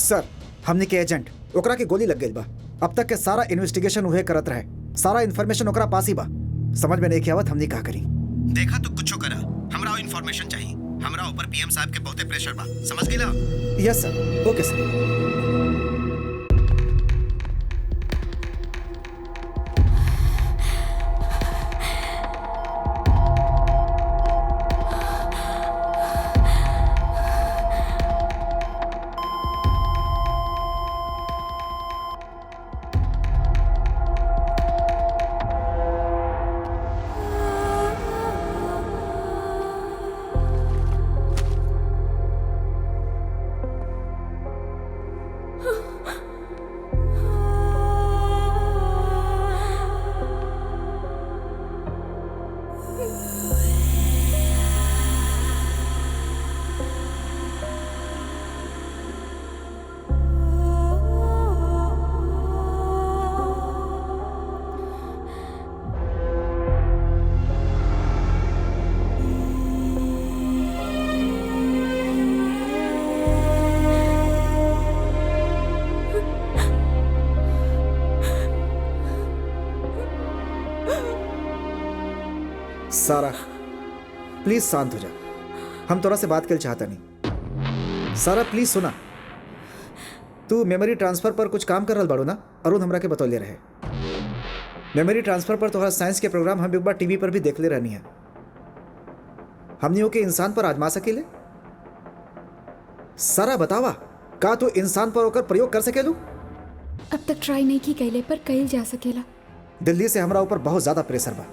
सर हमने के एजेंट ओकरा के गोली लग गई बा। अब तक के सारा इन्वेस्टिगेशन उहे करत रहे, सारा इन्फॉर्मेशन ओकरा पास ही बा। समझ में नहीं के आवत हमने का करी। देखा तो कुछो करा, हमरा इन्फॉर्मेशन चाहिए। हमरा ऊपर पीएम साहब के बहुते प्रेशर बा, समझ गेला? यस सर, ओके सर। सारा प्लीज शांत हो जा, हम तोरा से बात कर चाहता नहीं। सारा प्लीज सुना, तू मेमोरी ट्रांसफर पर कुछ काम कर रहा बाड़ू ना? अरुण हमरा के बतौले रहे। मेमोरी ट्रांसफर पर तोहरा साइंस के प्रोग्राम हम एक बार टीवी पर भी देख ले रहनी है। हमनी ओके इंसान पर आजमा सकेले? सारा बतावा, का तू इंसान पर होकर प्रयोग कर सकेलू? अब तक ट्राई नहीं की कैले पर कईल जा सकेला। दिल्ली से हमरा ऊपर बहुत ज्यादा प्रेशर बा।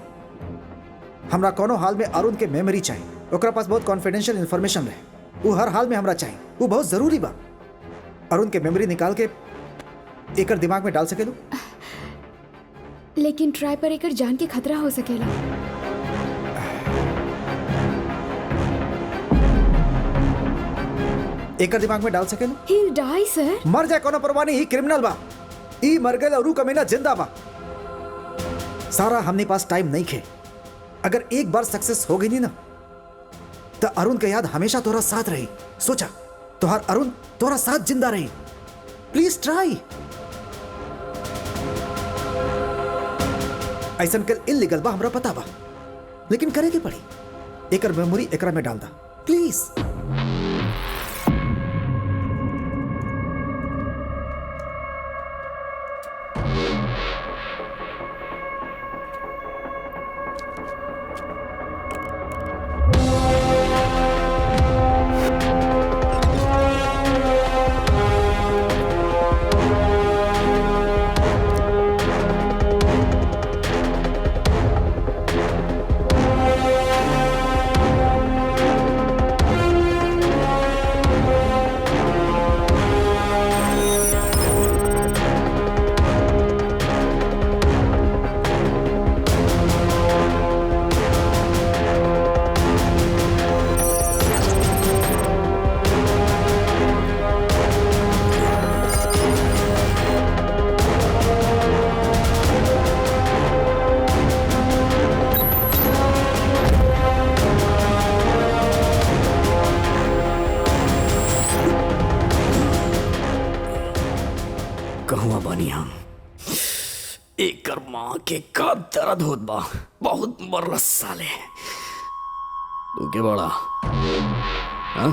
हमरा कोनो हाल में अरुण के मेमोरी चाहिए। ओकरा पास बहुत कॉन्फिडेंशियल इंफॉर्मेशन रहे, वो हर हाल में हमरा चाहिए, वो बहुत जरूरी बा। अरुण के मेमोरी निकाल के एकर दिमाग में डाल सकेलू? लेकिन ट्राई पर एकर जान के खतरा हो सकेला। एकर दिमाग में डाल सकेलू? He'll die, sir. मर जाए कोनो परवाह नहीं, क्रिमिनल बा। ई मर गए और ऊ कमीना जिंदा बा। सारा हमने पास टाइम नहीं खे। अगर एक बार सक्सेस हो गई नहीं ना, तो अरुण का याद हमेशा तोरा साथ रही। सोचा तोहर अरुण तोरा साथ जिंदा रही। Please try. ऐसा कल इलीगल बा, हमरा पता बा, लेकिन करे के पड़ी। एकर मेमोरी एकरा में डाल दा प्लीज। कहवा बानी हम? एकर माँ के का दर्द होत बा, बहुत मरलस साले। तू के बड़ा हाँ?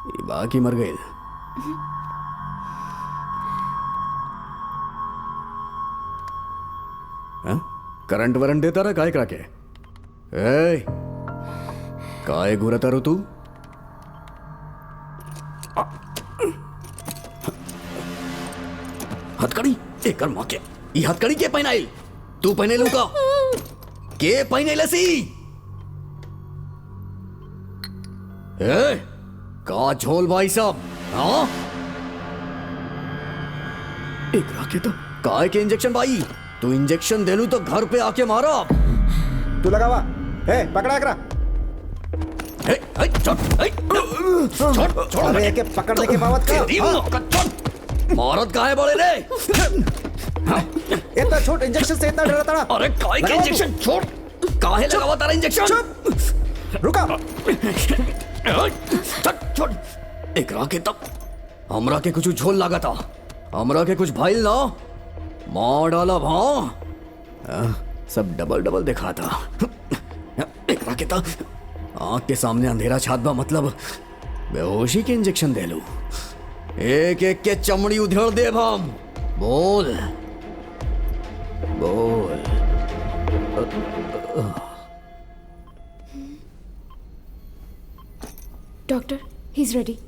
ये बाकी मर गए। करंट वरंट देता रहा काय करा के? ए, काय घुरता रो तू? हथकड़ी एकर माँ के, ये हथकड़ी के पहनाई? तू पहने लू का? के पहने लसी? ए, का झोल भाई साहब? हाँ? एकरा के तो काय के इंजेक्शन भाई? तू इंजेक्शन दे लू तो घर पे आके मारा। तू लगावा। ए, पकड़ा एकरा। अरे के पकड़ने के बावत का मारत काहे बड़े रे? इतना छोट इंजेक्शन से इतना डरता ना? अरे काय के इंजेक्शन छोड़? काहे लगावा तारा इंजेक्शन? रुका। छोड़ एकरा के तब हमरा के कुछ झोल लगा था, हमरा के कुछ भाईल ना मार डाला भाव। सब डबल डबल दिखा था। एकरा के तब आँख के सामने अंधेरा छात बा, मतलब बेहोशी के इंजेक्शन दे लू। एक एक के चमड़ी उधेड़ दे हम। बोल बोल। Doctor, he is ready.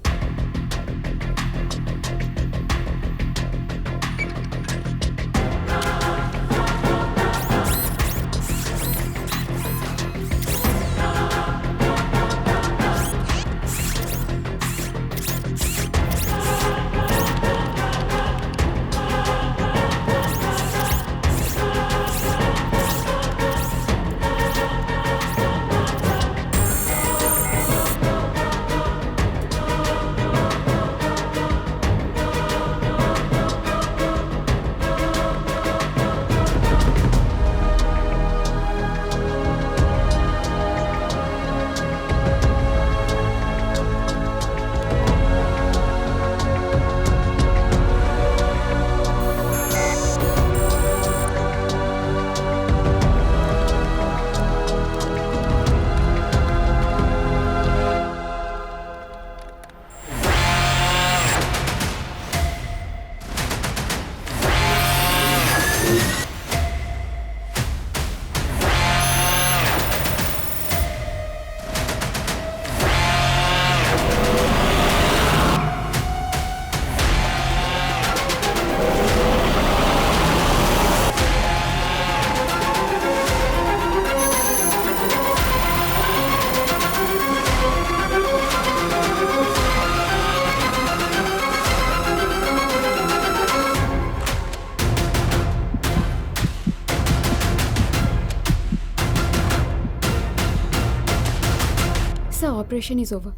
Operation is over.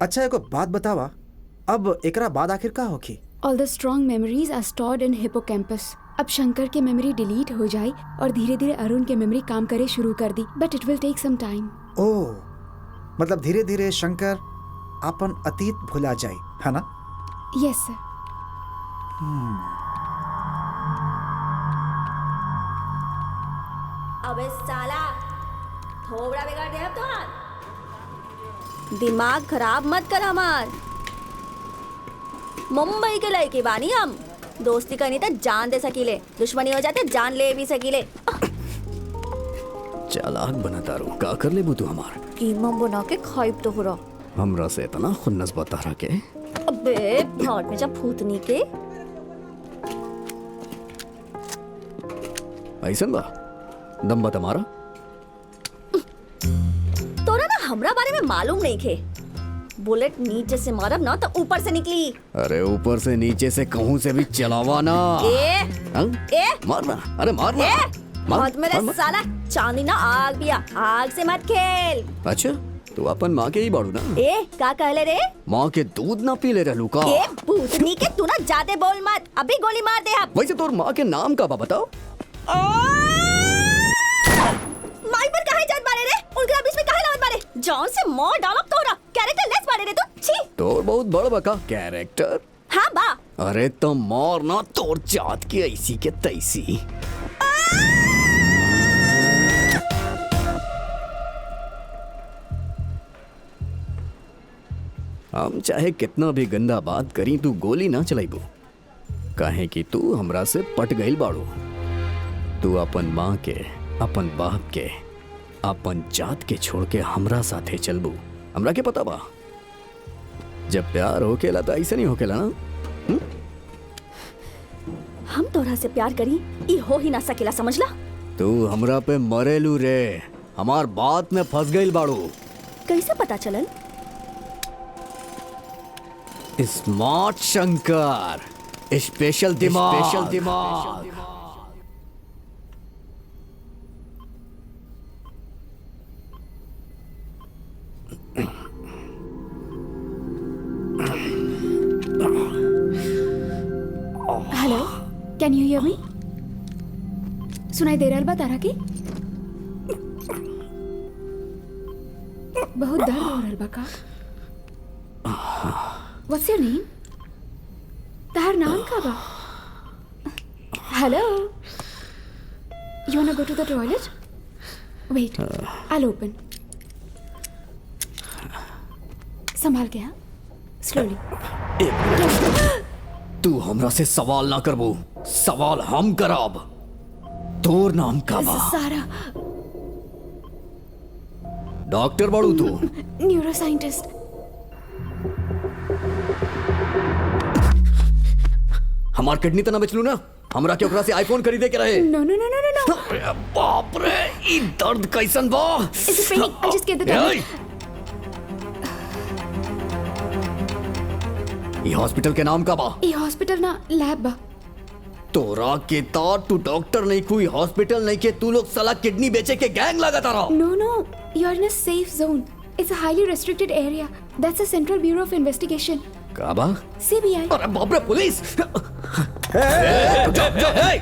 अच्छा एको बात बतावा, अब एकरा बाद आखिर का होखी? All the strong memories are stored in hippocampus. अब शंकर के मेमोरी डिलीट हो जाए और धीरे धीरे अरुण के मेमोरी काम करे शुरू कर दी, but it will take some time. Oh, मतलब धीरे धीरे शंकर अपन अतीत भुला जाए, है ना? यस सर। अबे साला, थोबड़ा बिगाड़ दे अब तो। दिमाग खराब मत कर हमार। मुंबई के लड़के बानी हम, दोस्ती करनी तो जान दे सकीले, दुश्मनी हो जाते जान ले भी सकीले। चालाक बना तारू, का कर ले तू हमार? कीमा बना के खाइब तो हो रहा। हमरा से इतना खुन्नस बता रहा के। अबे भाट में जब भूतनी के। ऐसन बा दम बा तुम्हारा? तोरा ना हमरा बारे में मालूम नहीं खे। बुलेट नीचे से मारब ना तो ऊपर से निकली। अरे ऊपर से नीचे से कहूँ से भी चलावा ना। ए मारना, अरे मारना। मत मेरे साला, चांदी ना आग भी आग से मत खेल। अच्छा तू अपन माँ के ही बाड़ू ना? ए का कहले रे? माँ के दूध ना पी ले रहलू का? ए भूतनी के, तू ना ज्यादा बोल मत, अभी गोली मार दे हम। वैसे तोर माँ के नाम का बा बताओ? माई पर काहे जात बारे रे? उनके बीच में काहे लावत बारे? जॉन से मार डालब तोरा। कैरेक्टर लेस बारे रे तू। छी, तोर बहुत बड़ बका कैरेक्टर। हां बा। अरे तो मार ना तोर जात की ऐसी के तैसी। हम चाहे कितना भी गंदा बात करी, तू गोली ना चलाइबू, काहे कि तू हमरा से पट गइल बाड़ू। तू अपन माँ के, अपन बाप के, अपन जात के छोड़ के हमरा साथे चलबू। हमरा के पता बा जब प्यार होकेला तो ऐसे नहीं होकेला ना। हम तोरा से प्यार करी, ई हो ही ना सकेला, समझला? तू हमरा पे मरेलू रे, हमार बात में फंस गइल बाड़ू। कैसे पता चलल? स्मार्ट शंकर, स्पेशल दिमाग, स्पेशल दिमाग। Hello, can you hear me? सुनाई दे रहा बा तारा के? बहुत दर्द हो रहल बा का? What's your name? तहार नाम का बा? Hello? You wanna go to the toilet? Wait, I'll open. संभाल के, हाँ? Slowly. तू हमरा से सवाल ना करबो, सवाल हम करब। तोर नाम का बा? सारा। डॉक्टर बाड़ू तू? न्यूरोसाइंटिस्ट। हमार किडनी तना बेचलू ना? हमरा के ओकरा से आईफोन खरीदे के रहे। No, no, no, no, no, no. अरे बाप रे, ई दर्द कैसन बा? Is it paining? I'll just get the tablet. ये हॉस्पिटल के नाम का बा? ये हॉस्पिटल ना लैब बा। तोरा के ता तू डॉक्टर नहीं कोई हॉस्पिटल नहीं के तू लोग साला किडनी बेचे के गैंग लगाता रहो। No, no, you're in a safe zone. It's a highly restricted area. That's the Central Bureau of Investigation. का बा? CBI. अरे बाप रे पुलिस!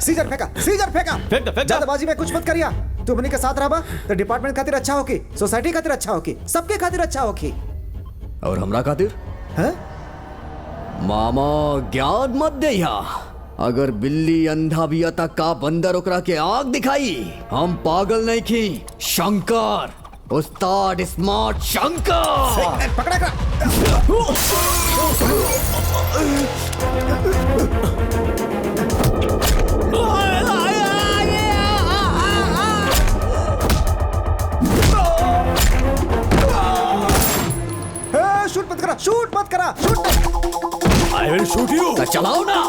सीजर फेंका, सीजर फेंका। जल्दबाजी में कुछ मत करिया। तू मनी के साथ रहा तो डिपार्टमेंट खातिर अच्छा होगी, सोसाइटी खातिर अच्छा होगी, सबके खातिर अच्छा होगी। और हमरा खातिर? हैं? मामा ज्ञान मत दे यहाँ। अगर बिल्ली अंधा भी आता का बंदर ओकरा के आग दिखाई, हम पागल नहीं की। शंकर, उस्ताद स्मार्ट शंकर। पकड़ा कर। शूट मत करा, शूट मत करा, shoot. I will shoot you. तो चलाओ ना।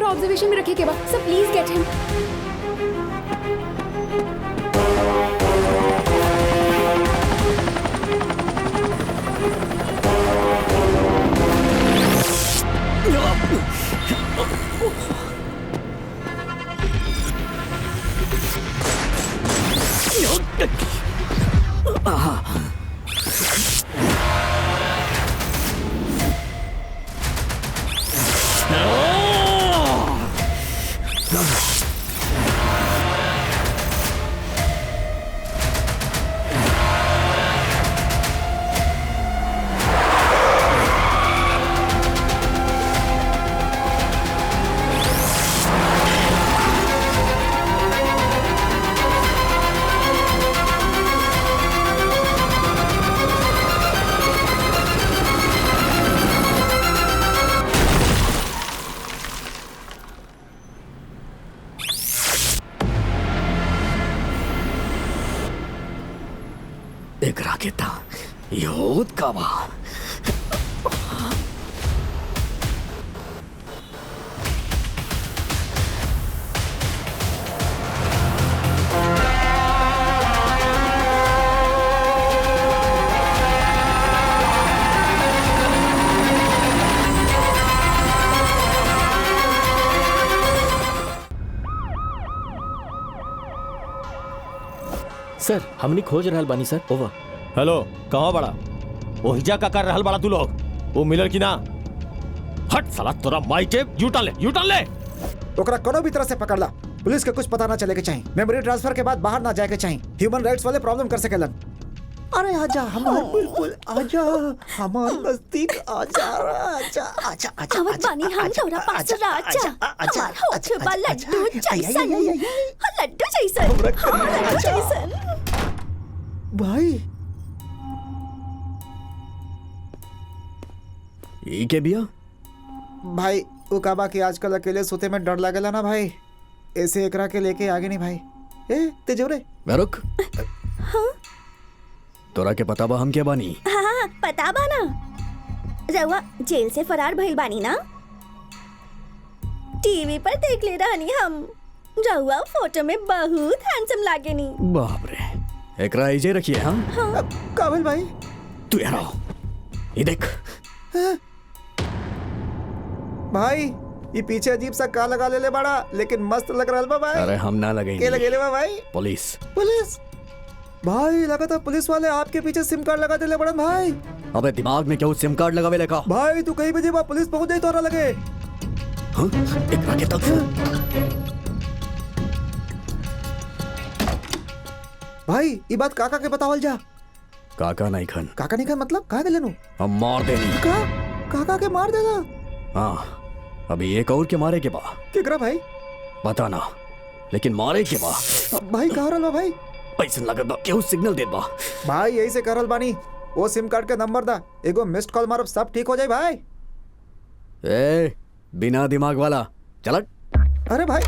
ऑब्जर्वेशन में रखे के बाद सर प्लीज गेट हिम। सर हमनी खोज रहल बानी सर। ओवर। हेलो, कहाँ बड़ा? ओहिजा का कर रहल बड़ा तू लोग? वो मिलर की ना? हट साला तोरा माई के यूटर्न ले, यूटर्न ले। ओकरा कोनो भी तरह से पकड़ ला। पुलिस के कुछ पता ना चले के चाहिए। मेमोरी ट्रांसफर के बाद बाहर ना जाए के चाहिए। ह्यूमन राइट्स वाले प्रॉब्लम कर सकेलन। अरे आजा हमार बिल्कुल आजा हमार नजदीक आजा आजा आजा आजा आवत बानी हम तोरा पास राजा हमार होठ बा लड्डू जैसन लड्डू जैसन भाई ई के बिया भाई वो काबा की आजकल अकेले सोते में डर लगेला ना भाई, ऐसे एकरा के लेके आगे नहीं भाई। ए तेजोरे मैं रुक। तोरा के पता बा हम क्या बानी? हाँ पता बा ना, रउआ जेल से फरार भइल बानी ना, टीवी पर देख ले रहनी हम। रउआ फोटो में बहुत हैंडसम लागेनी। बाप रे, एकरा इजे रखिए। हाँ काबिल भाई तू यार आओ, ये देख। भाई ये पीछे अजीब सा का लगा ले बड़ा, लेकिन मस्त लग रहा बा भाई। अरे हम ना लगेंगे। के लगे ले बा भाई? पुलिस। पुलिस भाई, लगा था पुलिस वाले आपके पीछे सिम कार्ड लगा दे बड़ा भाई। अबे दिमाग में क्यों सिम कार्ड लगावे लेका? भाई तू कहीं भी जेबा पुलिस पहुंच जाए तो लगे। हाँ? एकरा के तक भाई ये बात काका के बतावल जा। काका नहीं खन। काका नहीं खन मतलब कहा गए लेनू? हम मार देनी। काका के मार देगा? हाँ अभी एक और के मारे के बा। केकरा भाई? पता ना, लेकिन मारे के बा। भाई कहा रहा भाई? पैसा लगत बा, केहू सिग्नल देत बा। भाई यही से करल बानी, वो सिम कार्ड के नंबर दा, एगो मिस्ड कॉल मारब सब ठीक हो जाए भाई। ए बिना दिमाग वाला चलट। अरे भाई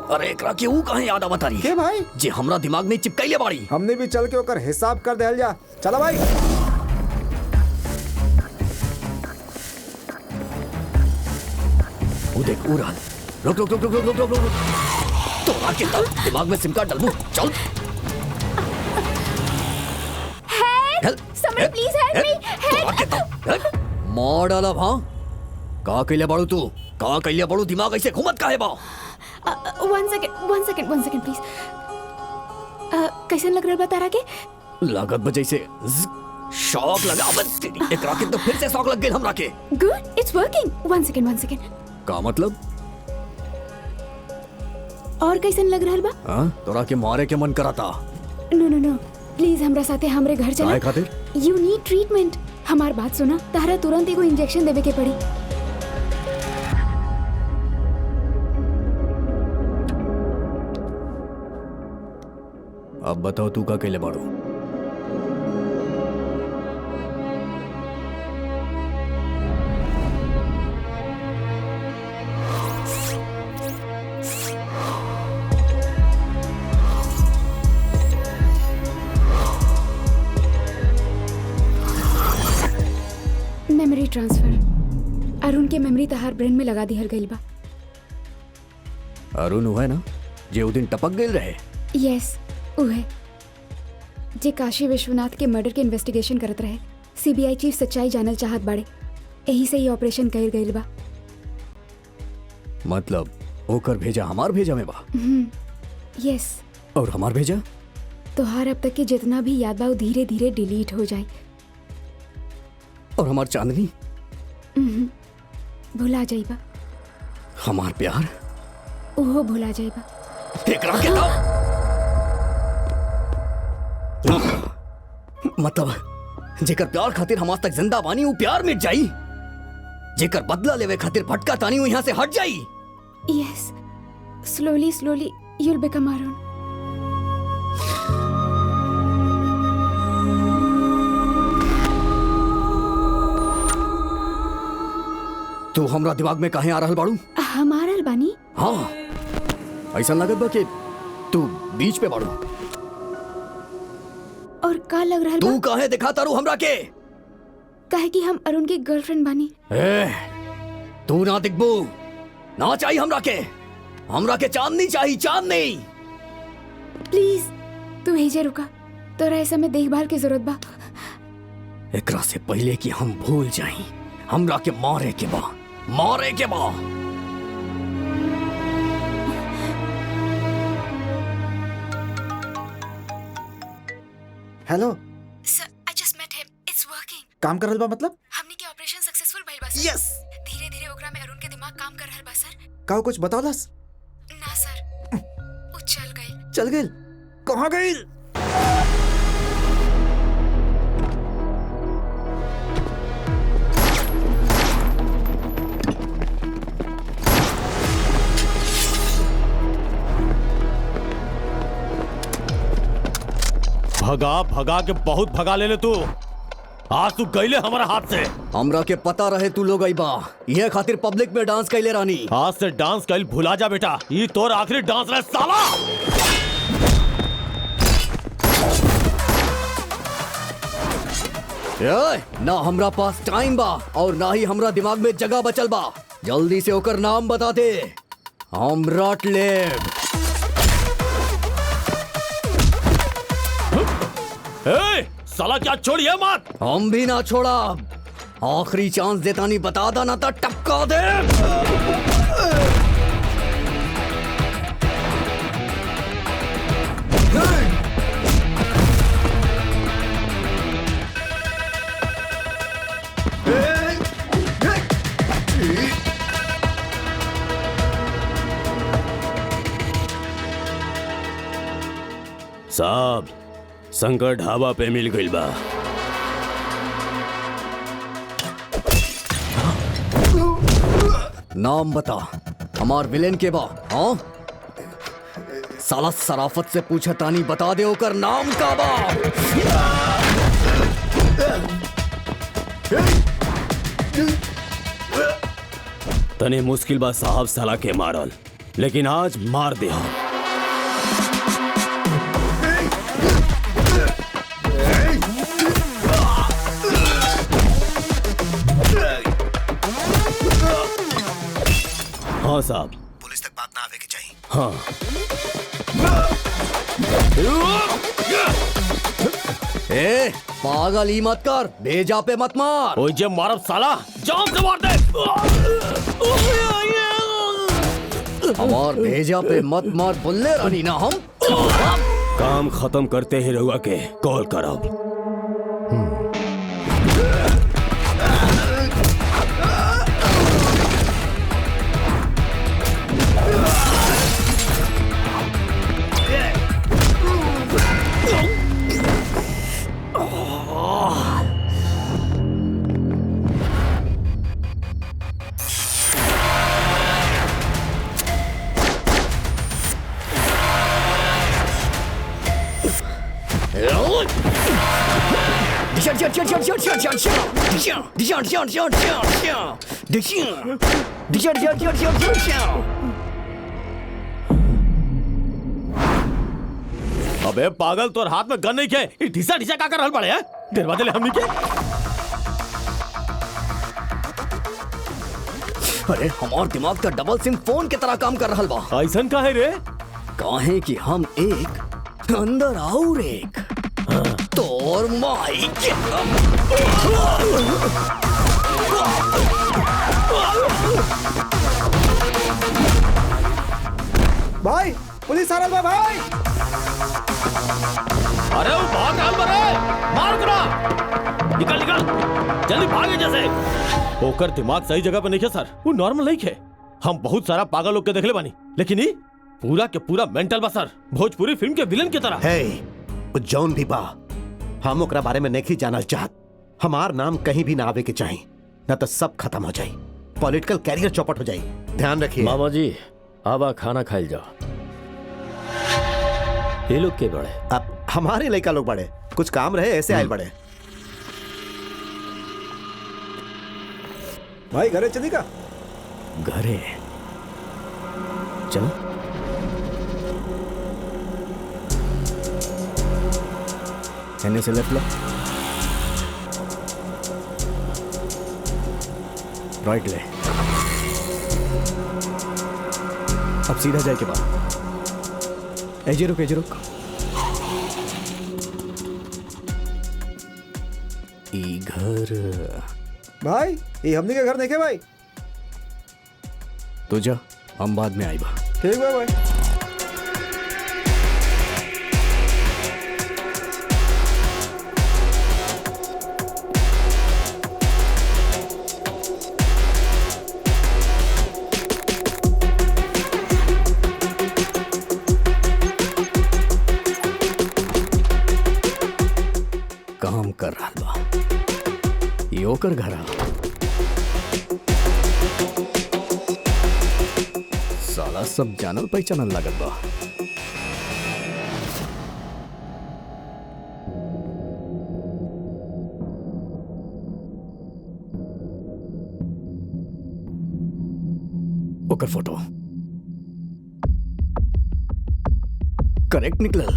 अरे एकरा के ऊ कहां याद आवत रही के भाई? जे हमरा दिमाग में चिपकाइले बाड़ी। हमने भी चल के ओकर हिसाब कर देहल जा। चला भाई। वो देख उड़ाल। रुक रुक रुक रुक रुक रुक रुक रुक। तो आके तब दिमाग में सिम कार्ड डालबू। चल। Help! Someone please help me! Help! मार डाला भां। का कइले बाड़ू तू? का कइले बाड़ू? दिमाग ऐसे घुमत काहे बा? वन सेकंड प्लीज। कैसन लग रहा बता रहा के? लागत बजै से शॉक लगा। अब तेरी एकरा के तो फिर से शॉक लग गेल हमरा के। Good, it's working. One second. का मतलब? और कैसन लग रहा बा? हां तोरा के मारे के मन कराता। नो प्लीज हमरा साथे हमरे घर चला। काहे खातिर? You need treatment. हमार बात सुना, तारा तुरंत एगो इंजेक्शन देवे के पड़ी। अब बताओ तू का केले बाड़ू? Memory transfer. अरुण के मेमोरी तहार ब्रेन में लगा दिहल गइल बा। अरुण हुआ ना जे उ दिन टपक गेल रहे? यस उहे जे काशी विश्वनाथ के मर्डर के इन्वेस्टिगेशन करत रहे। सीबीआई चीफ सच्चाई जानल चाहत बाड़े, यही से ही ऑपरेशन कइल गइल बा। मतलब ओकर भेजा हमार भेजा में बा? यस। और हमार भेजा? तोहार अब तक के जितना भी याद बा धीरे धीरे डिलीट हो जाए। और हमार चांदनी? भुला जाइबा। हमार प्यार? ओहो भुला जाइबा। एकरा के मतलब जेकर प्यार खातिर हम आज तक जिंदा बानी, वो प्यार मिट जाई? जेकर बदला लेवे खातिर भटका तानी, वो यहाँ से हट जाई? Yes, slowly you'll become Arun. तू हमरा दिमाग में काहे आ रहल बाड़ू? हमारा बानी? हाँ ऐसा लगत बा कि तू बीच पे बाड़ू। और का लग रहा तू काहे दिखाता रू हमरा के? काहे कि हम अरुण की गर्लफ्रेंड बानी। तू ना दिखबू ना चाहिए हमरा के चांदनी चाहिए, चांदनी। प्लीज तू भेजे रुका, तोरा ऐसा में देखभाल की जरूरत बा। एकरा से पहले कि हम भूल जाई, हमरा के मारे के बा। Hello sir, I just met him, it's working. काम कर रहल बा मतलब? हमनी के ऑपरेशन सक्सेसफुल भइल बा सर। यस। धीरे धीरे ओकरा में अरुण के दिमाग काम कर रहल बा सर। का कुछ बतावलस? ना सर, वो चल गई। कहाँ गई? भगा भगा के बहुत भगा ले तू। आज तू गईले हमारा हाथ से। हमरा के पता रहे तू लोग आईबा, ये खातिर पब्लिक में डांस कैले रानी। आज से डांस कैल भुला जा बेटा, ये तोर आखिरी डांस रहे साला। ना हमरा पास टाइम बा और ना ही हमरा दिमाग में जगह बचल बा। जल्दी से होकर नाम बता दे। सम्राट लेब। साला क्या छोड़िए मत। हम भी ना छोड़ा। आखिरी चांस देता नहीं, बता दा ना तो टपका दे। साहब, शंकर ढाबा पे मिल गई बा। नाम बता, हमार विलेन के बा। हाँ, साला सराफत से पूछा तानी, बता दे होकर नाम का बा। तने मुश्किल बा साहब साला के मारल, लेकिन आज मार दे। हाँ साहब, पुलिस तक बात ना आवे की चाहिए। हाँ। ए, पागल ही मत कर, भेजा पे मत मार। ओए जे मारब साला, जान से मार दे। हमार भेजा पे मत मार, बुल्ले रानी ना हम। काम खत्म करते ही रहुआ के कॉल करब। अबे पागल, तोर हाथ में गन नहीं के, ढिसा ढिसा का कर रहल पड़े हैं? दरवाजे ले हमनी के। अरे हमार दिमाग का डबल सिम फोन की तरह काम कर रहल बा। ऐसन काहे रे? काहे कि हम एक अंदर और एक तोर माई के भाई, पुलिस आ रहा है भाई। अरे वो भाग रहा है, मार करा। निकल निकल, जल्दी भागे जैसे। होकर दिमाग सही जगह पे नहीं है सर, वो नॉर्मल नहीं है। हम बहुत सारा पागल लोग के देखले बानी, लेकिन ये पूरा के पूरा मेंटल बा सर, भोजपुरी फिल्म के विलन की तरह। हे, वो जौन भी बा, हम ओकरा बारे में नहीं जानल चाहत। हमार नाम कहीं भी ना आवे के चाहिए, न तो सब खत्म हो जाए, पॉलिटिकल कैरियर चौपट हो जाए। ध्यान रखिए। मामा जी, आवा खाना खाइल जाओ। ये लोग के बड़े? अब हमारे लड़का लोग बड़े, कुछ काम रहे ऐसे आए बड़े। भाई घरे चलेगा? घरे चलो। एने से लेफ्ट लो, राइट ले। अब सीधा जाए के बाद एजे रुक, एजे रुक। ई घर भाई, ये हमने के घर देखे भाई। तो जा, हम बाद में आई बा। ठीक है भाई। काम कर रहा बा, यो कर घरा। साला सब जानल पहचानल लागत बा। ओकर फोटो करेक्ट निकलल।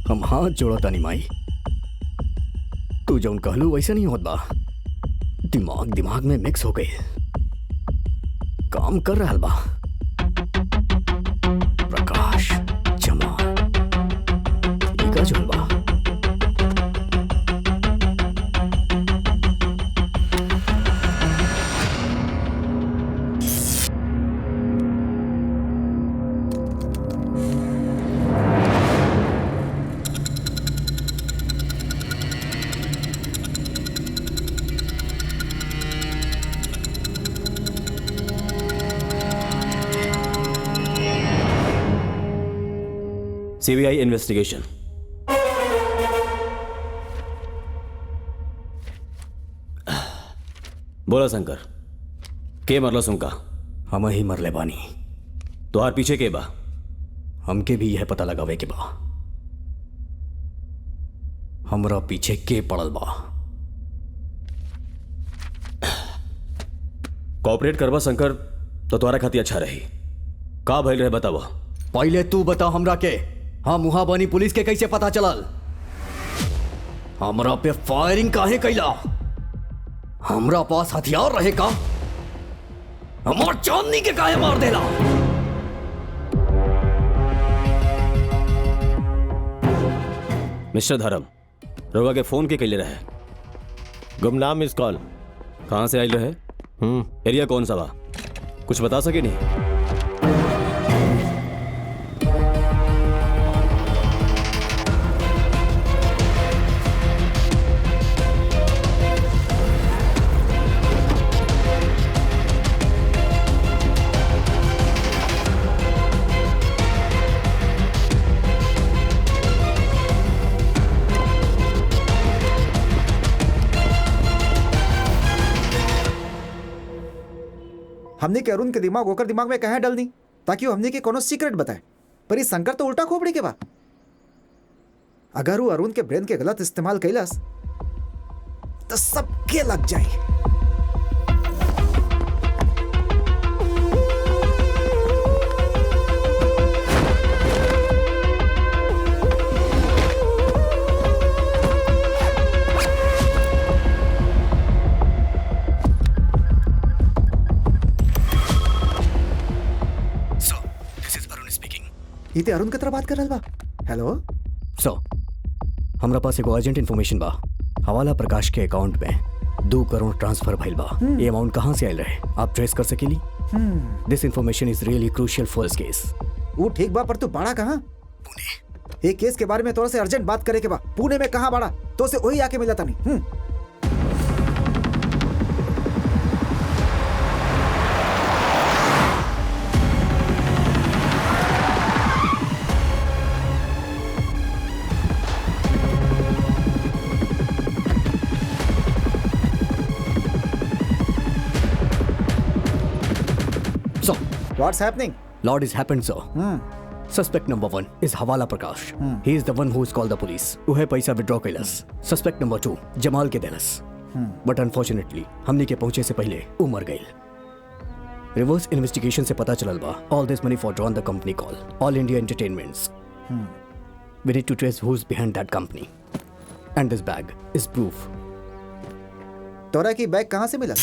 हम हाथ जोड़ो तानी माई, तू जौन कहलू वैसे नहीं होत बा। दिमाग में मिक्स हो गई, काम कर रहा बा। प्रकाश जमाल ई का जोन बा। CBI investigation. बोला शंकर, के मरला सुनका? हम ही मरले बानी। तोहार पीछे के बा? हमके भी यह पता लगावे के बा हमरा पीछे के पड़ल बा। कॉपरेट करवा शंकर तो तुम्हारा खातिर अच्छा रही। का भइल रहे बतावा। पहले तू बता हमरा के, हम वहां बनी पुलिस के कैसे पता चलल? हमरा पे फायरिंग काहे कैला? हमरा पास हथियार रहे का? हमार चांदनी के काहे मार देला? मिस्टर धर्म, रोगा के फोन के कैले रहे? गुमनाम मिस कॉल कहां से आइल रहे? एरिया कौन सा बा? कुछ बता सके नहीं? हमने के अरुण के दिमाग होकर दिमाग में कहाँ डालनी ताकि वो हमने के कोनो सीक्रेट बताए। पर ये शंकर तो उल्टा खोपड़ी के बा। अगर वो अरुण के ब्रेन के गलत इस्तेमाल कैलास तो सबके लग जाए। ये अरुण की तरह बात कर रहा बा। हेलो सो हमरा पास एगो अर्जेंट इन्फॉर्मेशन बा। हवाला प्रकाश के अकाउंट में 2 करोड़ ट्रांसफर भइल बा। ये अमाउंट कहां से आइल रहे आप ट्रेस कर सकेली? This information is really crucial for this case. वो ठीक बा, पर तू बाड़ा कहां? पुणे। एक केस के बारे में तोरा से अर्जेंट बात करे के बा। पुणे में कहां बाड़ा? तो से वही आके मिला था नहीं। So, what's happening? Lord, is happened, sir. Suspect number 1 is Hawala Prakash. He is the one who is called the police. उहे पैसा withdraw कैलस। Suspect number 2 जमाल के देलस। But unfortunately, हमने के पहुंचे से पहले वो मर गई। Reverse investigation से पता चलल बा all this money for drawn the company call All India Entertainments. We need to trace who's behind that company. And this bag is proof. तोरा की बैग कहां से मिला?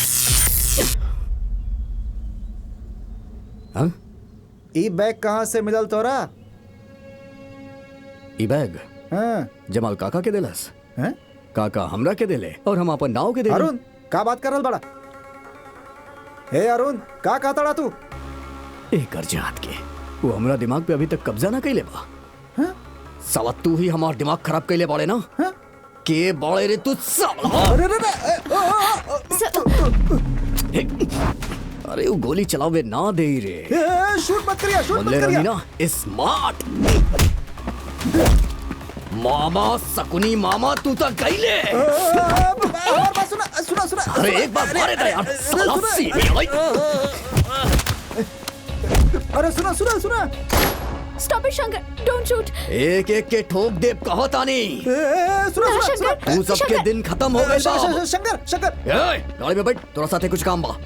हाँ? ई बैग कहां से मिलल तोरा? ई बैग? हाँ। जमाल काका के देलस। हैं? काका हमरा के देले और हम अपन नाव के देले। अरुण का बात करल बड़ा? हे अरुण का कहता तू? एक अर्जात के वो हमरा दिमाग पे अभी तक कब्जा ना कैले बा। हाँ? साला तू ही हमार दिमाग खराब कैले बाड़े ना? हाँ? के बाड़े रे तू साला। अरे वो गोली चलावे ना दे रे। शूट मत करिया, शूट मत करिया। ना स्मार्ट मामा सकुनी मामा तू तो गईले। सुना सुना सुना। अरे एक बार मारे दे यार साला सीधे भाई। अरे सुना सुना सुना stop it Shankar, don't shoot. एक एक के ठोक दे कहो तानी। शंकर, तू सबके दिन खत्म हो गए। शंकर शंकर गाड़ी में बैठ, थोड़ा साथे कुछ काम बा।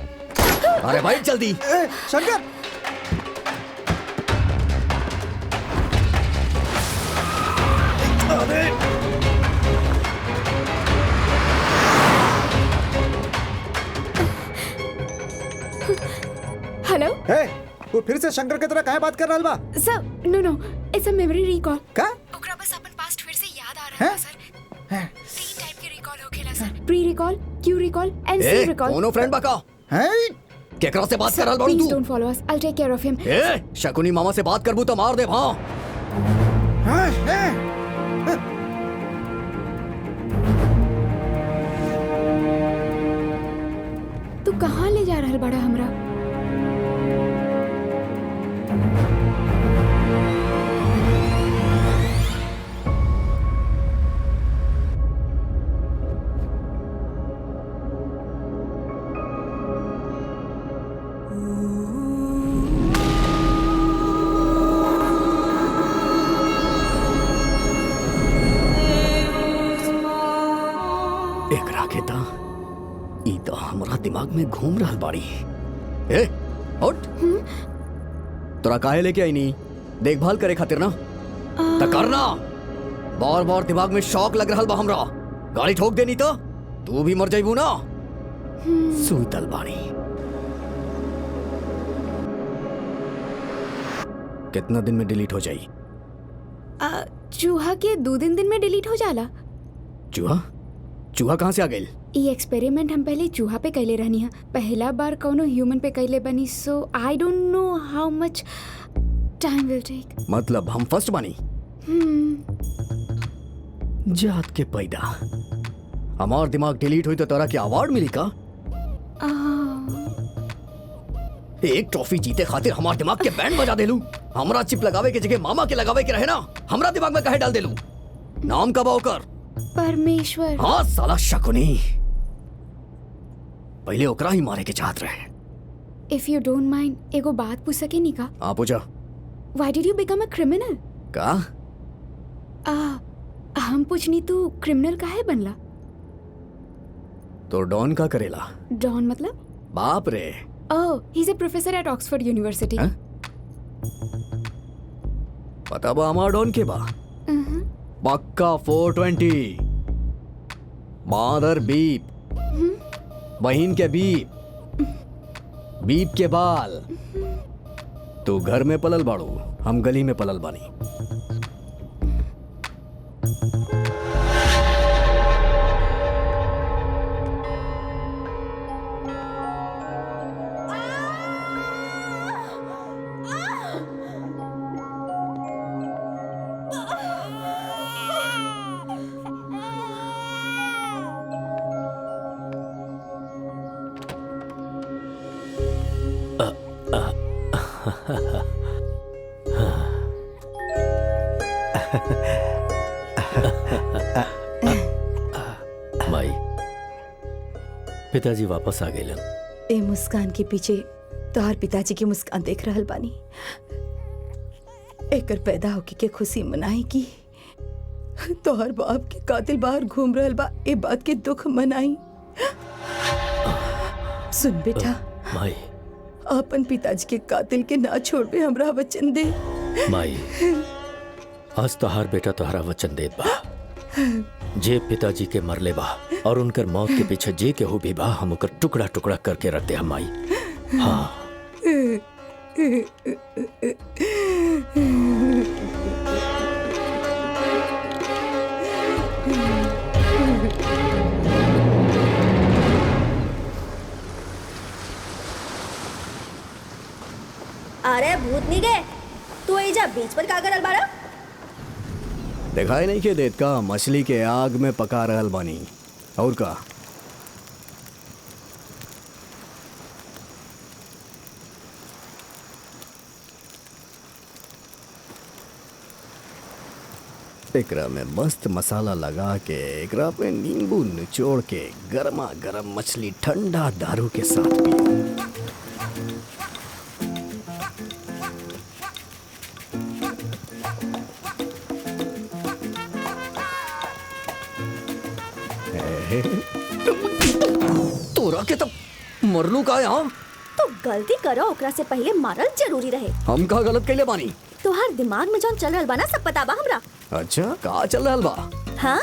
अरे बैठ जल्दी। शंकर हेलो। वो फिर से शंकर की तरह काहे बात कर रहा बा? सर नो नो, इट्स अ मेमोरी रिकॉल। का? ओकरा बस अपन पास्ट फिर से याद आ रहा है सर। 3 टाइप के रिकॉल होखेला sir, pre recall, cue recall and C recall. कोनो फ्रेंड बका हैं? केकरा से बात कर रहल बाड़ू प्लीज तू? Don't follow us, I will take care of him. Shakuni मामा से बात करबू तो मार दे। हां तू कहाँ ले जा रहल बड़ा हमरा? एकरा के ता ई तो हमरा दिमाग में घूम रहल बाड़ी। ए उठ, तोरा काहे लेके आई नी? देखभाल करे खातिर ना त करना। बार बार दिमाग में शौक लग रहल बा हमरा। गाड़ी ठोक देनी तो तू भी मर जाइबू ना। सुतल बाड़ी। कितना दिन में डिलीट हो जाई? चूहा के 2 दिन में डिलीट हो जाला। चूहा? चूहा कहाँ से आ गई? ये एक्सपेरिमेंट हम पहले चूहा पे कैले रहनी है, पहला बार कौनो ह्यूमन पे कैले बनी, सो आई डोंट नो हाउ मच टाइम विल टेक। मतलब हम फर्स्ट बानी? जात के पैदा। हमार दिमाग डिलीट हुई तो तोरा के अवार्ड मिली का? एक ट्रॉफी जीते खातिर हमार दिमाग के बैंड बजा देलू। हमरा चिप लगावे के जगह मामा के लगावे के रहे ना, हमरा दिमाग में काहे डाल देलू? नाम का बाओकर? परमेश्वर। हाँ साला शकुनी, पहले ओकरा ही मारे के चाहत रहे। इफ यू डोंट माइंड एगो बात पूछ सके नी का? हाँ पूछा। Why did you become a criminal? का? हम पूछनी तू क्रिमिनल काहे बनला? तो डॉन का करेला? डॉन मतलब? बाप रे। Oh, he is a professor at Oxford university. पता बा हमार डॉन के बा? पक्का 420। मादर बीप, बहिन के बीप, बीप के बाल। तू घर में पलल बाड़ू, हम गली में पलल बानी। माई, पिताजी वापस आ गए। ए मुस्कान के पीछे तोहार पिताजी की मुस्कान देख रहल बानी। एकर पैदा होके के खुशी मनाई की तोहर बाप के कातिल बाहर घूम रहल बा, ए बात के दुख मनाई। सुन बेटा, माई, अपन पिताजी के कातिल के ना छोड़बे, हमरा वचन दे। माई, आज तोहार बेटा तोहरा वचन देत बा। जे पिताजी के मरले बा और उनकर मौत के पीछे जे के हो भी बा, हम ओकर टुकड़ा टुकड़ा करके रख दे हम माई। हाँ। अरे भूतनी के तू एजा बीच पर का करल बाड़ा? दिखाई नहीं के देत का? मछली के आग में पका रहल बानी। और का? एकरा में मस्त मसाला लगा के एकरा पे नींबू निचोड़ के गरमा गरम मछली ठंडा दारू के साथ पियो। के तब मरलू का यहाँ? तो गलती करो ओकरा से पहले मारल जरूरी रहे। हम का गलत कैले बानी? तोहार दिमाग में जौन चल रहल बा ना सब पता बा हमरा। अच्छा का चल रहल बा? हाँ,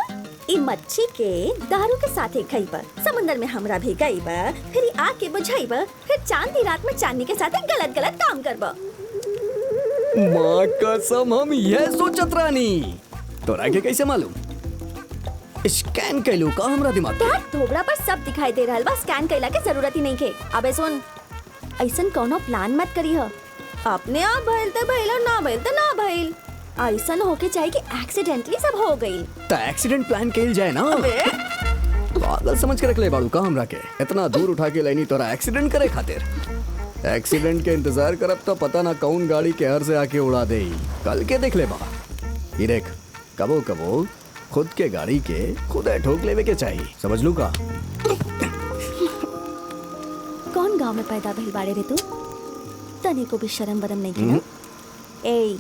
ई मच्छी के दारू के साथे खइबा, समुंदर में हमरा भी गइबा, फिर ई आग के बुझाइबा, फिर चांदी रात में चांदी के साथे गलत गलत काम करबा। माँ कसम हम ये सोचत रानी। तोरा के कैसे मालूम? स्कैन कैलू का हमरा दिमाग के? तोहार थोबड़ा पर सब दिखाई दे रहल बा, स्कैन कैला के जरूरत ही नहीं के। अबे सुन, ऐसन कोनो प्लान मत करी हो। अपने आप भइल त भइल और ना भइल त ना भइल। ऐसन होके चाहिए कि एक्सीडेंटली सब हो गई। तो एक्सीडेंट प्लान कैल जाए ना। पागल समझ के रख ले बाड़ू का हमरा के? इतना दूर उठा के लेनी तोरा एक्सीडेंट करे खातिर? एक्सीडेंट के इंतजार करब तो पता ना कौन गाड़ी के हर से आके उड़ा दे। कल के देख ले बा। ये देख, कबो कबो खुद के गाड़ी के खुद ठोक लेवे के चाहिए, समझ लू का? कौन गांव में पैदा भइल बाड़े रे तू? तने को भी शर्म वरम नहीं किया? ए,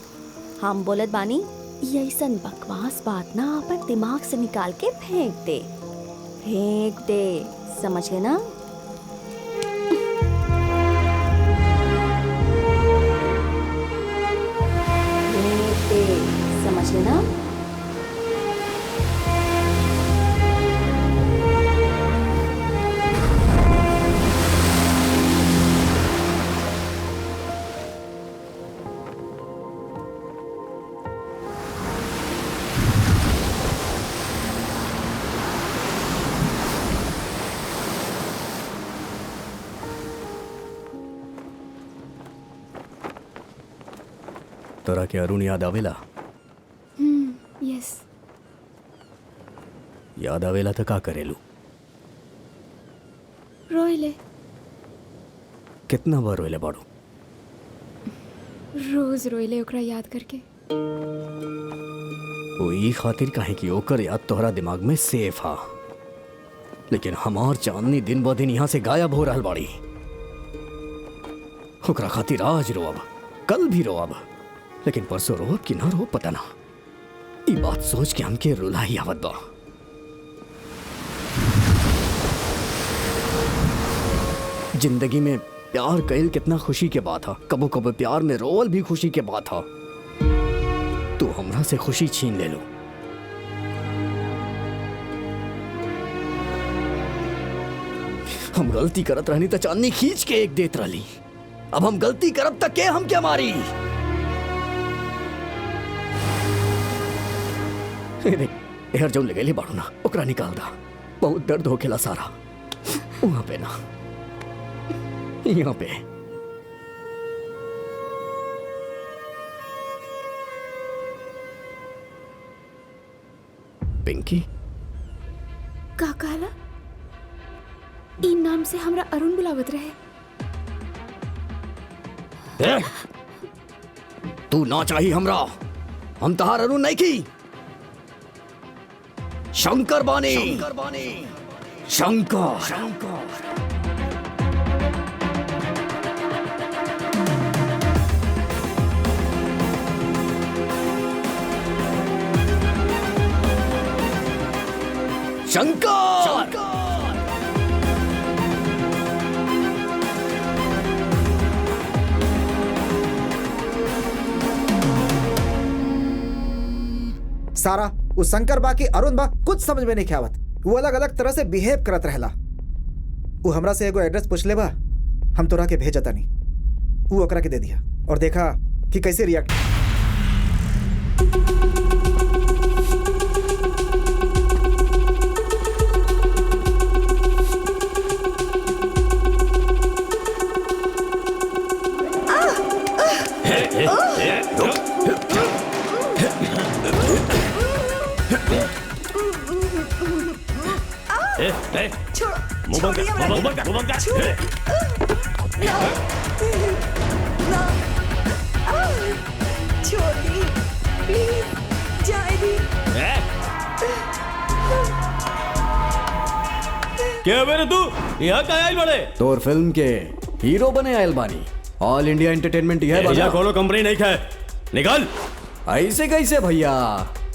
हम बोलत बानी, ये ऐसन बकवास बात ना अपन दिमाग से निकाल के फेंक दे, फेंक दे, समझ गए ना? फेंक दे, समझ गए ना? तोरा के अरुण याद आवेला? यस। याद आवेला तो का करेलू? रोइले। कितना बार रोइले बाड़ू? रोज रोइले ओकरा याद करके। वही खातिर काहे कि ओकर याद तोहरा दिमाग में सेफ हा, लेकिन हमार चांदनी दिन ब दिन यहाँ से गायब हो रहल बाड़ी। ओकरा खातिर आज रोअब, कल भी रोअब, लेकिन परसों रोअब कि ना रोअब पता ना। ई बात सोच के हमके रुलाई आवत बा। जिंदगी में प्यार कईल कितना खुशी के बात हा, कबो कबो प्यार में रोअल भी खुशी के बात हा। तू हमरा से खुशी छीन ले लो। हम गलती करत रहनी तो चांदनी खींच के एक देत रहली, अब हम गलती करब तक के हम क्या मारी? एहर जो ले गई बाड़ू ना, ओकरा निकाल दा। बहुत दर्द होखेला सारा वहां पे ना, यहाँ पे। पिंकी का कहला? ई नाम से हमरा अरुण बुलावत रहे। तू ना चाही हमरा, हम तहार अरुण नहीं की। शंकर बानी, शंकर। शंकर। सारा वो शंकर बा की अरुण बा कुछ समझ में नहीं आवत। वो अलग अलग तरह से बिहेव करत रहला। वो हमरा से एगो एड्रेस पूछ ले बा, हम तोरा के भेजता नहीं। वो ओकरा के दे दिया और देखा कि कैसे रिएक्ट। क्या मेरे तू यहाँ का आयल बड़े? तोर फिल्म के हीरो बने आयल बानी। ऑल इंडिया एंटरटेनमेंट यह कोनो कंपनी नहीं खाए, निकल। ऐसे कैसे भैया?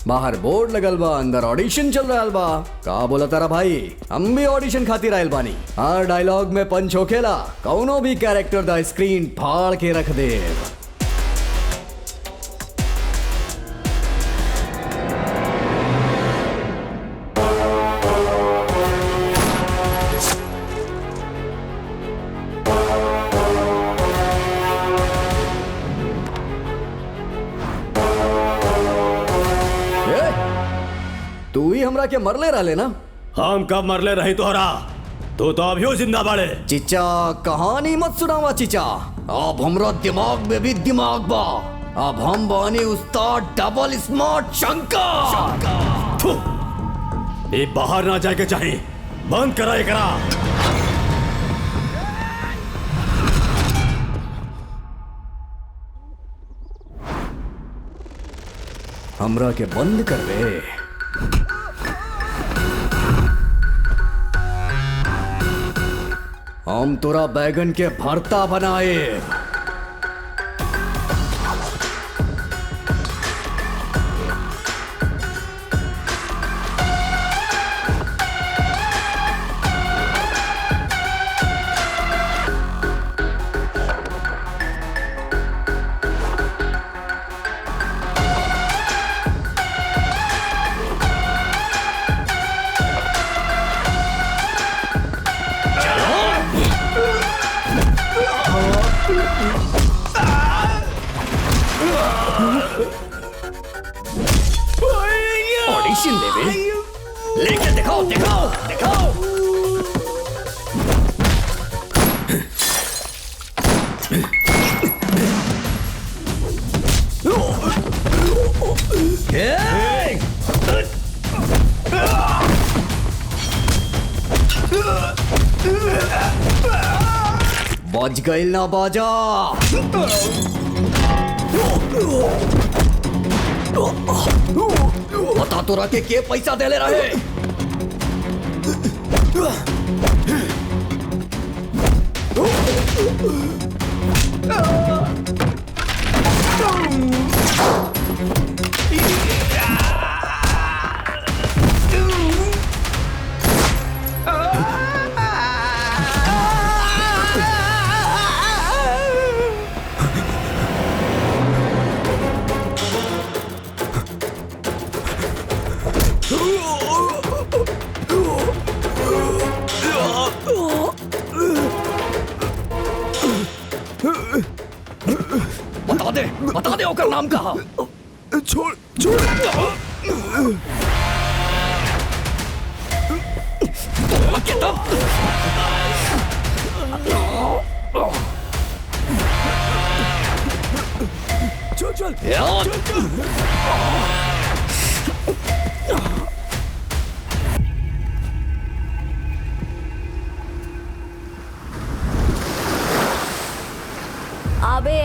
बाहर बोर्ड लगल बा, अंदर ऑडिशन चल रहा बा। का बोला तारा भाई, हम भी ऑडिशन खातिर आयल बानी। हर डायलॉग में पंच होखेला, कौनो भी कैरेक्टर दा स्क्रीन फाड़ के रख दे। तू ही हमरा के मरले रहले ना? हम कब मरले रही तोहरा? तो अभियो जिंदा बाड़े। चिचा कहानी मत सुनावा चिचा, अब हमरा दिमाग में भी दिमाग बा। अब हम बानी उस्ताद डबल स्मार्ट शंकर। ये बाहर ना जाके चाहिए, बंद करा एकरा। हमरा के बंद कर दे। हम तोरा बैगन के भरता बनाए। ऑडिशन ले बे, लेके दिखाओ दिखाओ दिखाओ। बच गई ना बाजा। बता तोरा के पैसा देले रहे? बता दे ओकर नाम कहा। छोड़ छोड़। चल चल अबे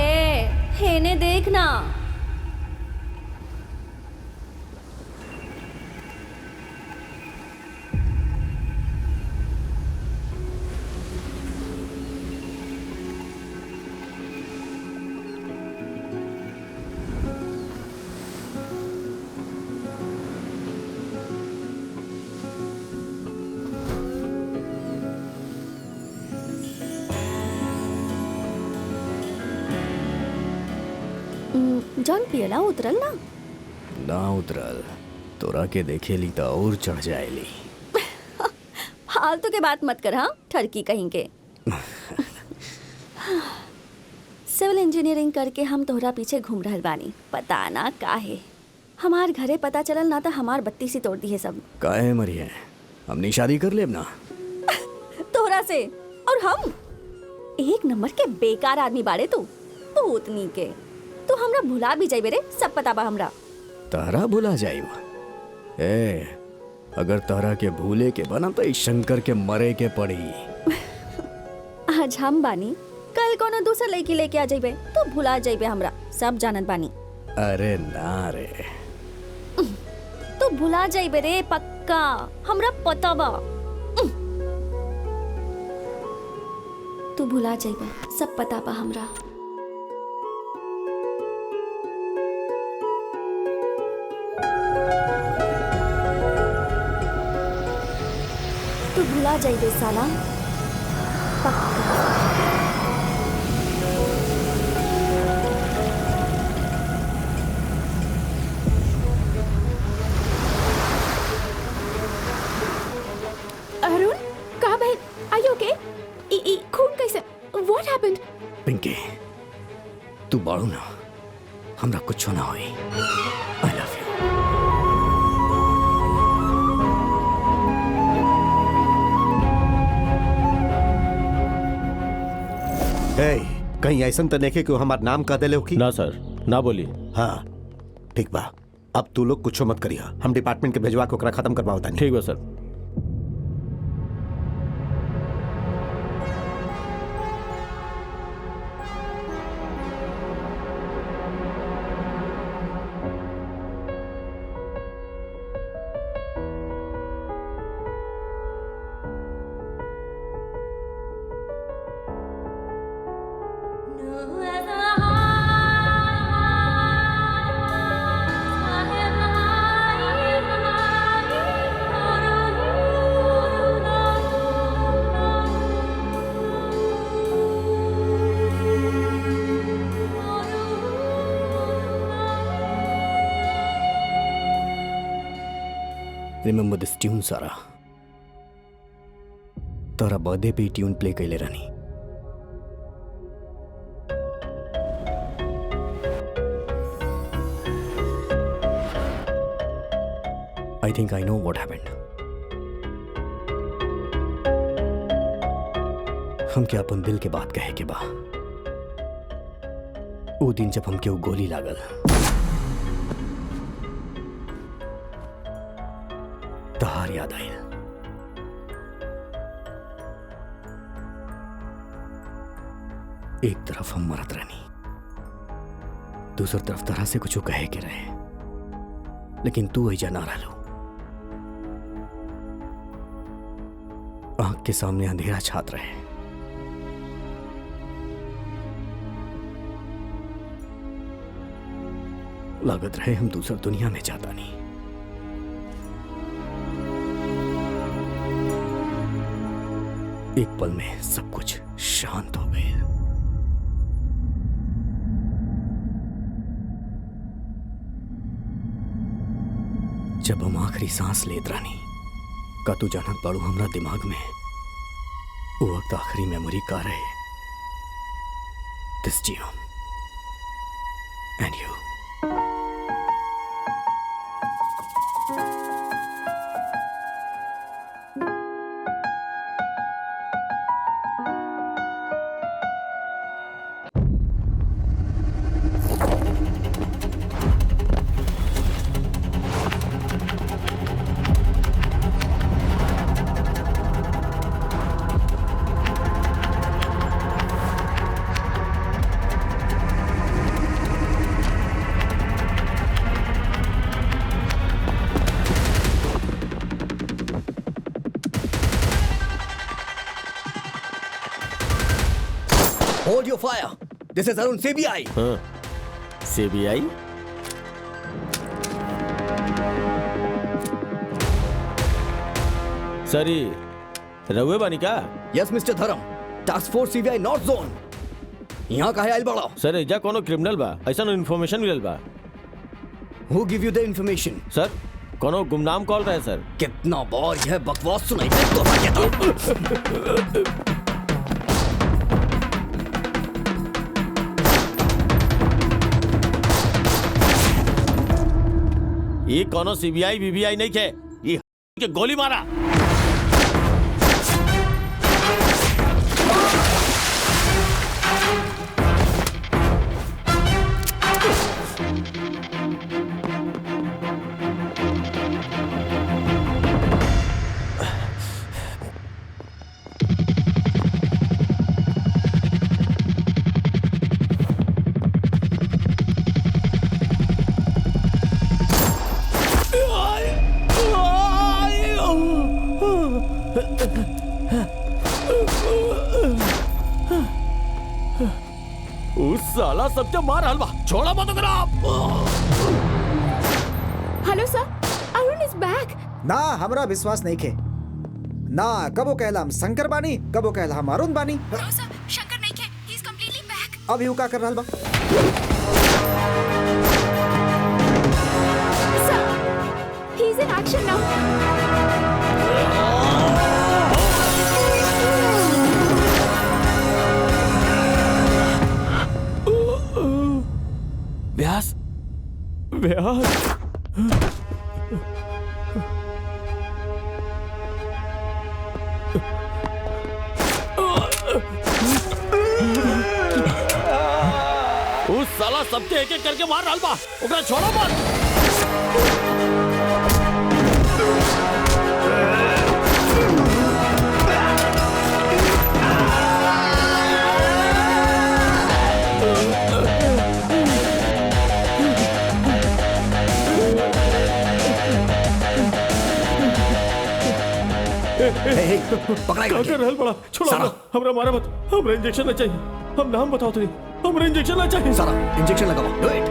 हेने देखना। जौन पियला उतरल ना? ना उतरल, तोरा के देखे ली तो और चढ़ जाएली। फालतू के बात मत कर। हाँ ठरकी कहीं के। सिविल इंजीनियरिंग करके हम तोहरा पीछे घूम रहल बानी, पता ना काहे। हमार घरे पता चलल ना तो हमार बत्ती सी तोड़ दी है सब। काहे मरी है? हमने शादी कर लेब ना तोहरा से। और हम एक नंबर के बेकार आदमी बाड़े तू, भूतनी के। तू हमरा भुला भी जाइबे रे, सब पता बा हमरा। तारा भुला जाइब? ए, अगर तारा के भूले के बना तो इस शंकर के मरे के पड़ी। आज हम बानी, कल कोनो दूसरा लड़की लेके आ जाइबे तो भुला जाइबे हमरा, सब जानत बानी। अरे ना रे, तू भुला जाइबे रे पक्का, हमरा पता बा। तू भुला जाइबे, सब पता बा हमरा। जाइए साला। अरुण, कहाँ बहन? Are you okay? खून कैसे? What happened? पिंकी, तू बाड़ू ना, हमरा कुछ ना होई। I love you. हे, कहीं ऐसा तो नहीं कि हमार नाम कह देले हो कि? ना सर, ना बोली। हाँ ठीक बा, अब तू लोग कुछ मत करिया, हम डिपार्टमेंट के भेजवा के ओकरा खत्म करवाओ तानी। ठीक बा सर। Remember this tune, Sarah. तोरा बर्थडे पे ट्यून प्ले कैले रहनी। I think I know what happened. हम क्या अपन दिल के बात कहे के बा। वो दिन जब हमके वो गोली लागल, तहार याद आई। एक तरफ हम मरत रहनी, दूसरी तरफ तरह से कुछ कहे के रहे, लेकिन तू ऐजा ना रहो। आंख के सामने अंधेरा छात रहे। लागत रहे हम दूसरी दुनिया में जाता नहीं। एक पल में सब कुछ शांत हो गया। जब हम आखिरी सांस लेत रानी, का तू जानत बाड़ू हमरा दिमाग में वो वक्त आखिरी मेमोरी का रहे? This Zion and you. Hold your fire. This is Arun, CBI. हाँ, CBI? सरी रहुए बानी का? Yes, Mr. धर्म, टास्क फोर्स CBI नॉर्थ जोन। यहाँ काहे आइल बड़ा? सर एजा कोनो क्रिमिनल बा, ऐसा नो इन्फॉर्मेशन मिलल बा। Who give you the information? सर कोनो गुमनाम कॉल रहा है सर। कितना बार यह बकवास सुनाई दे तो मैं कहता। ये कोनो CBI BBI नहीं थे, ये के गोली मारा। उस साला सबके मार हलवा छोड़ा मत करो आप। Hello sir, Arun is bank. ना हमरा विश्वास नहीं खे, ना कबो कहला हम शंकर बानी, कबो कहला हम अरुण बानी। शंकर नहीं खे, ही इज कंप्लीटली बैक। अब यू का कर रहल बा? ही इज इन एक्शन नाउ। व्यास, व्यास। उस साला सबके एक एक करके मार डाल बा, ओकरा छोड़ो मत। पकड़ा रहल बड़ा, छोड़ो हमरा मारा मत, हमरा इंजेक्शन ना चाहिए। हम नाम बताओ तो नहीं, हमरा इंजेक्शन ना चाहिए। सारा इंजेक्शन लगाओ, डू इट।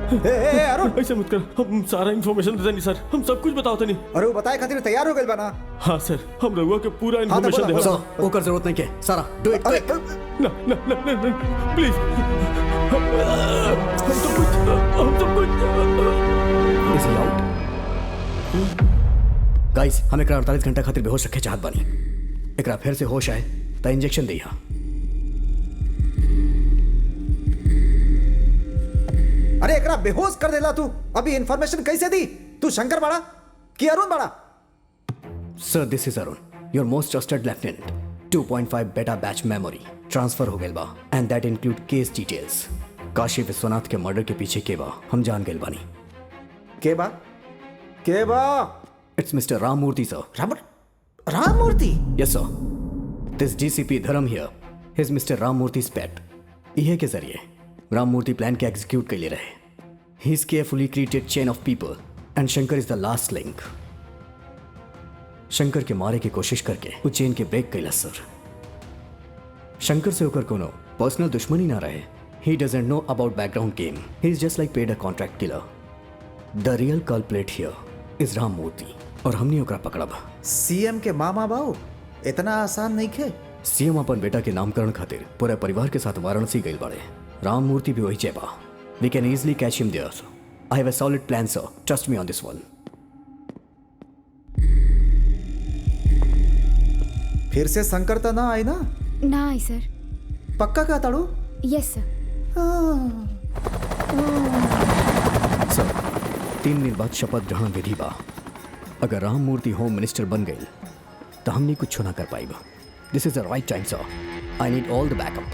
अरुण ऐसे मत कर, हम सारा इंफॉर्मेशन दे देनी सर, हम सब कुछ बताओ तो नहीं। अरे वो बताए खातिर तैयार हो गए बना। हाँ सर, हम रहुआ के पूरा इंफॉर्मेशन दे। सर ओकर जरूरत नहीं के, सारा डू इट। ना ना ना ना प्लीज, हम सब कुछ इज ही आउट। गाइस, हम एकरा 48 घंटा खातिर बेहोश रखे चाहत बानी। एकरा फिर से होश आए त इंजेक्शन देहा। अरे एकरा बेहोश कर देला तू। अभी इंफॉर्मेशन कैसे दी? तू शंकर बड़ा कि अरुण बड़ा? Sir this is Arun, your most trusted lieutenant. 2.5 बेटा बैच मेमोरी ट्रांसफर हो गइल बा, and that include case details. Kashi Vishwanath के मर्डर के पीछे के बा हम जान गइल बानी। के बा? के बा? It's mister Rammurthy sir. Rammurthy? Yes sir, this DCP Dharma here is mister राममूर्ति's पेट। इहे के जरिए राममूर्ति प्लान के एग्जीक्यूट कैले रहे। He is carefully created chain of people and Shankar is the last link. Shankar के मारे की कोशिश करके वो चेन के ब्रेक कैला सर। शंकर से होकर कोनो पर्सनल दुश्मनी ना रहे। He doesn't know about background game. He is just like paid a contract killer. The real culprit here is Rammurthy और हमने ओकरा पकड़ब। सीएम के मामा बाऊ इतना आसान नहीं खे। सीएम अपन बेटा के नामकरण खातिर पूरे परिवार के साथ वाराणसी गइल बाड़े। राममूर्ति भी वही चेबा। We can easily catch him there. I have a solid plan sir, trust me on this one. फिर से शंकर तो ना आई ना? ना आई सर। पक्का का ताड़ू? यस सर। सर 3 दिन बाद शपथ ग्रहण विधि बा। अगर राममूर्ति होम मिनिस्टर बन गए तो हमने कुछ ना कर पाएगा। This is the right time sir. I need all the backup.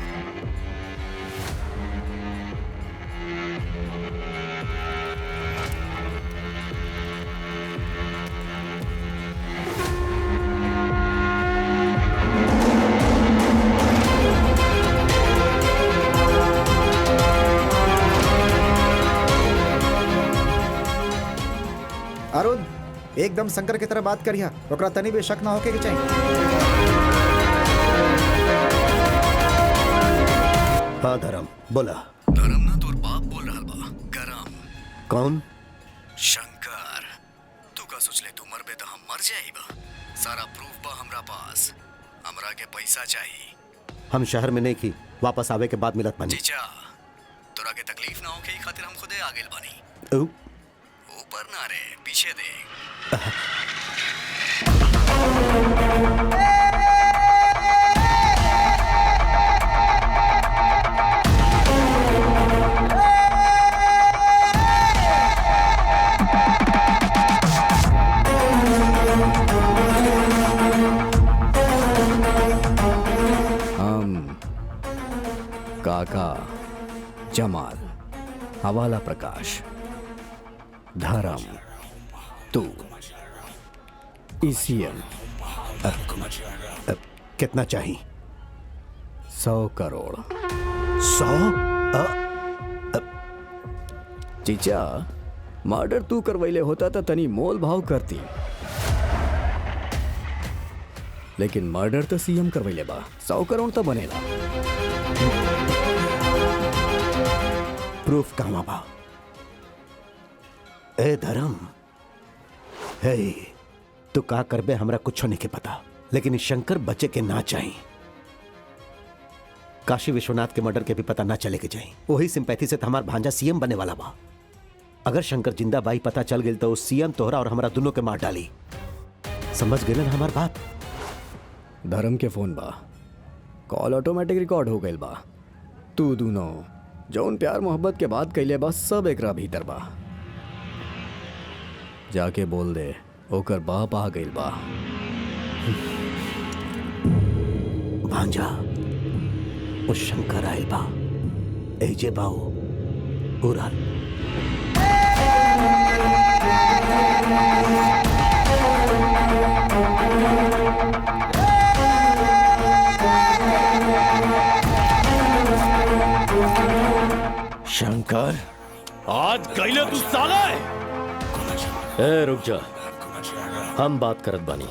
Arun एकदम शंकर की तरह बात करिया, ओकरा तनी भी शक ना होके के चाहिए। हाँ धर्म बोला। धर्म ना तोर बाप बोल रहा बा। गरम। कौन? शंकर। तू का सोच ले तू मर बे तो हम मर जाइबा। सारा प्रूफ बा हमरा पास। हमरा के पैसा चाहिए। हम शहर में नहीं की, वापस आवे के बाद मिलत बनी। जीजा तोरा के तकलीफ ना होके खातिर हम खुदे आ गेल बानी। ऊपर ना रे, पीछे दे। काका जमाल, हवाला प्रकाश, धर्म, तू, ईसीएम। कितना चाहिए? 100 करोड़। 100? चीचा मर्डर तू करवैले होता तो तनी मोल भाव करती, लेकिन मर्डर तो सीएम करवैले बा। 100 करोड़ तो बनेला। प्रूफ कहाँ बा? ए धर्म, हे तो का करबे हमरा कुछ नहीं के पता, लेकिन शंकर बचे के ना चाहिए। काशी विश्वनाथ के मर्डर के भी पता ना चले के चाहिए। वही सिंपैथी से तो हमार भांजा सीएम बने वाला बा। अगर शंकर जिंदा बाई पता चल गई तो सीएम तोहरा और हमारा दोनों के मार डाली। समझ गए ना हमार बात? धर्म के फोन बा, कॉल ऑटोमेटिक रिकॉर्ड हो गई बा। तू दोनों जौन प्यार मोहब्बत के बात कैले बा सब एकरा भीतर बा। जाके बोल दे ओकर बाप आ गई बा। भांजा उस शंकर आयल बा, एजे बाऊ पूरा शंकर आज कैले तू साला है। ए रुक जा, हम बात करत बानी।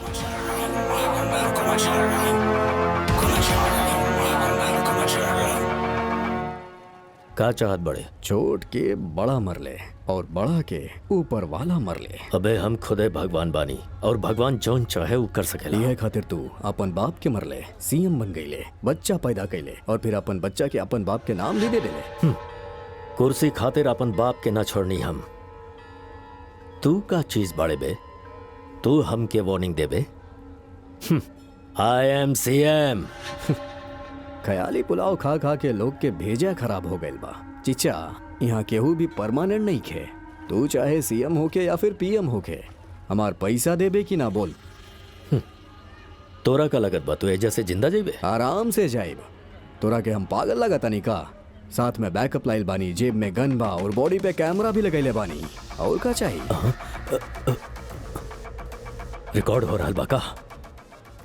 का चाहत बड़े? छोट के बड़ा मरले और बड़ा के ऊपर वाला मरले। अबे हम खुदे भगवान बानी और भगवान जौन चाहे वो कर सकेला। ये खातिर तू अपन बाप के मरले, सीएम बन गईले, बच्चा पैदा कैले और फिर अपन बच्चा के अपन बाप के नाम भी दे देले। कुर्सी खातिर अपन बाप के ना छोड़नी हम। तू का चीज बाड़े बे? तू हमके वार्निंग देबे? I am CM. ख्याली पुलाव खा खा के लोग के भेजा खराब हो गइल बा। चिचा यहाँ केहू भी परमानेंट नहीं खे। तू चाहे सीएम होके या फिर पीएम होके, हमार पैसा देबे कि ना बोल। तोरा का लगत बा तू एजा से जिंदा जाइबे? आराम से जाइब। तोरा के हम पागल लगता नहीं का? साथ में बैकअप लाइल बानी, जेब में गन बा और बॉडी पे कैमरा भी लगैले बानी। और का चाहिए? रिकॉर्ड हो रहल बा का?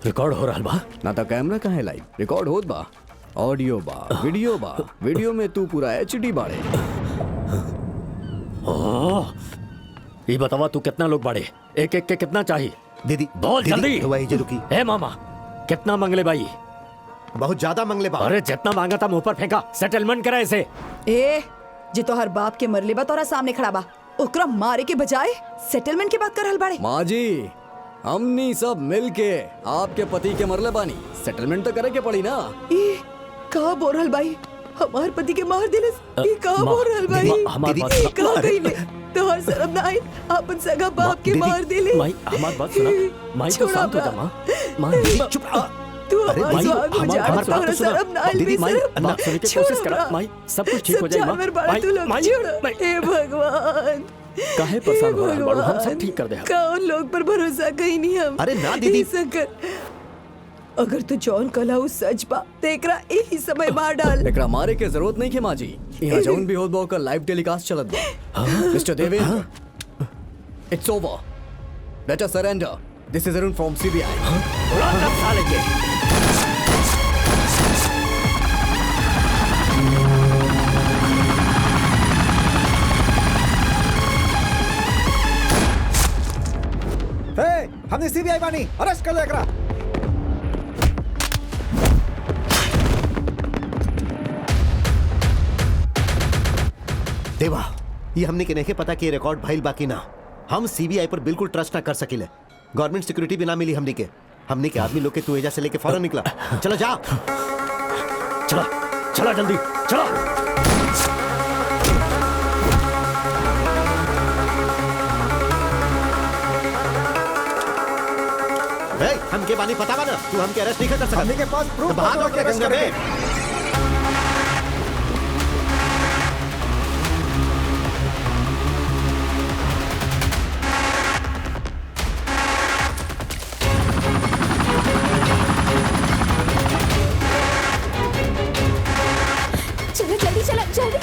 रिकॉर्ड हो रहल बा? ना तो कैमरा कहाँ लाइव रिकॉर्ड होत बा, ऑडियो बा, वीडियो बा। वीडियो में तू पूरा एचडी बाड़े। ये बतावा तू कितना लोग बाड़े? एक एक के कितना चाहिए? दीदी बोल जल्दी। रुकी। ए मामा कितना मंगले भाई? बहुत ज्यादा मंगले बा। अरे जितना मांगा था मुंह पर फेंका। सेटलमेंट करा इसे। ए जे तोहर बाप के मरले बा तोरा सामने खड़ा बा, ओकरा मारे के बजाय सेटलमेंट की बात कर रहल बाड़े। माँ जी हमनी सब मिल के आपके पति के मरले बानी, सेटलमेंट तो करे के पड़ी ना। का बोल रहल भाई? हमार पति के मार दिले। ई का बोल रहल भाई? ई का कइले? तोहर शर्म ना आई? अपन सगा बाप के मार दिले। माई हमार बात सुना। माई तो शांत हो जा माँ। माँ चुप। तू हमार स्वाग हो जा। तोहर शर्म ना आई? माई बात सुनने की कोशिश करा। माई सब कुछ ठीक हो जाएगा। माई हे भगवान काहे परेशान हो रहा है? हम सब ठीक कर दे। कौन लोग पर भरोसा कहीं नहीं हम। अरे ना दीदी। शंकर अगर तू जौन कला उ सच बा ते एकरा यही समय मार डाल। एकरा मारे के जरूरत नहीं के माँ जी। यहाँ जौन भी होत बा ओकर लाइव टेलीकास्ट चलत बा। Mister Devendra, it's over, let us surrender. This is Arun from CBI. हमने सीबीआई बानी, अरेस्ट कर ले एकरा। देवा ये हमने के नहीं पता कि रिकॉर्ड भाईल बाकी ना। हम सीबीआई पर बिल्कुल ट्रस्ट ना कर सकिले। गवर्नमेंट सिक्योरिटी भी ना मिली हमने के आदमी लोग के तू एजा से लेके फौरन निकला। चलो जा। चला चला जल्दी चला। हमके बानी पता बा ना, तू हमके अरेस्ट नहीं कर सकता। हमने के पास प्रूफ भाग और गंगा में। चलो जल्दी चला जल्दी।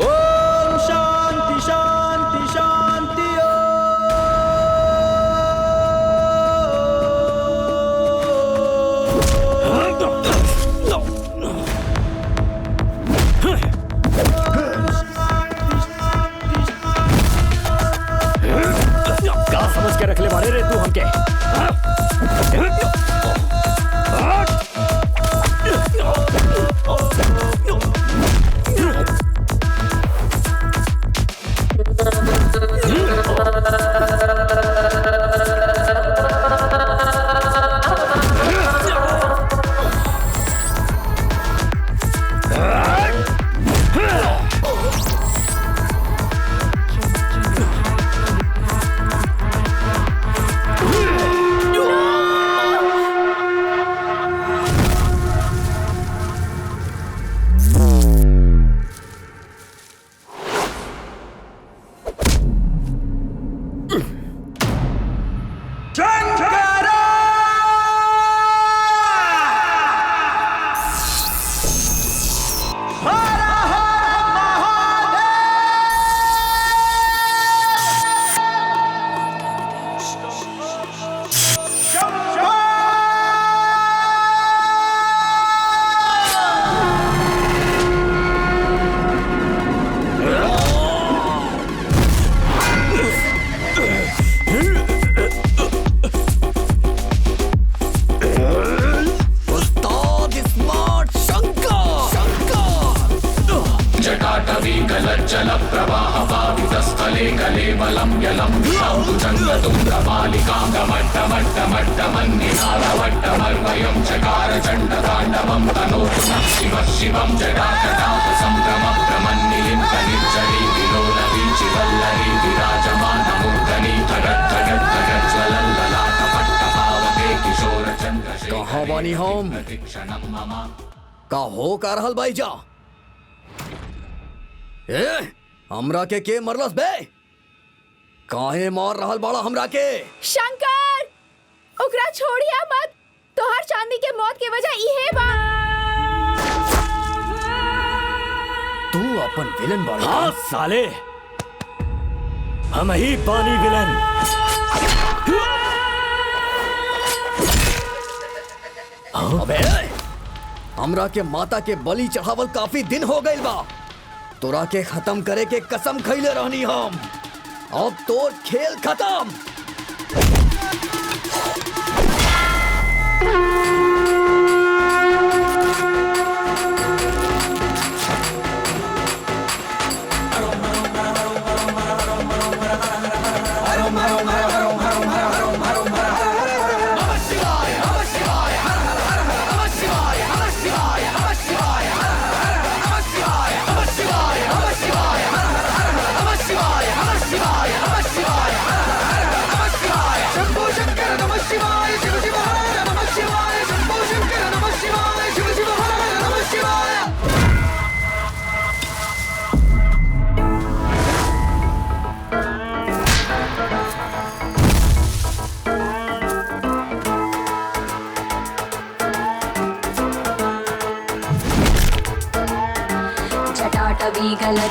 ओम शांति शांति शांति। क्या समझ के रख ले मारे रे तू हमके? कलेवलं यलं भुजङ्गतुङ्गमालिकां गमट्टमट्टमट्टमन्निनादवट्टमर्वयं चकार चण्डताण्डवं तनोतु नः शिवः शिवं जटाकटाह सम्भ्रमभ्रमन्निलिम्पनिर्झरी विलोलवीचिवल्लरी विराजमानमूर्धनि धगज्ज्वलल्ललाटपट्टपावके किशोरचन्द्रशेखरे कहाँ बानी हम का हो का रहल भाई जा ए हमरा के मरलस बे काहे मार रहल बाड़ा हमरा के शंकर ओकरा छोड़िया मत तोहर चांदी के मौत के वजह इहे बा तू अपन विलन बाड़ा हाँ साले हम ही बानी विलन अबे हमरा के माता के बलि चढ़ावल काफी दिन हो गइल बा तोरा के खत्म करे के कसम खइले रहनी हम अब तोर खेल खत्म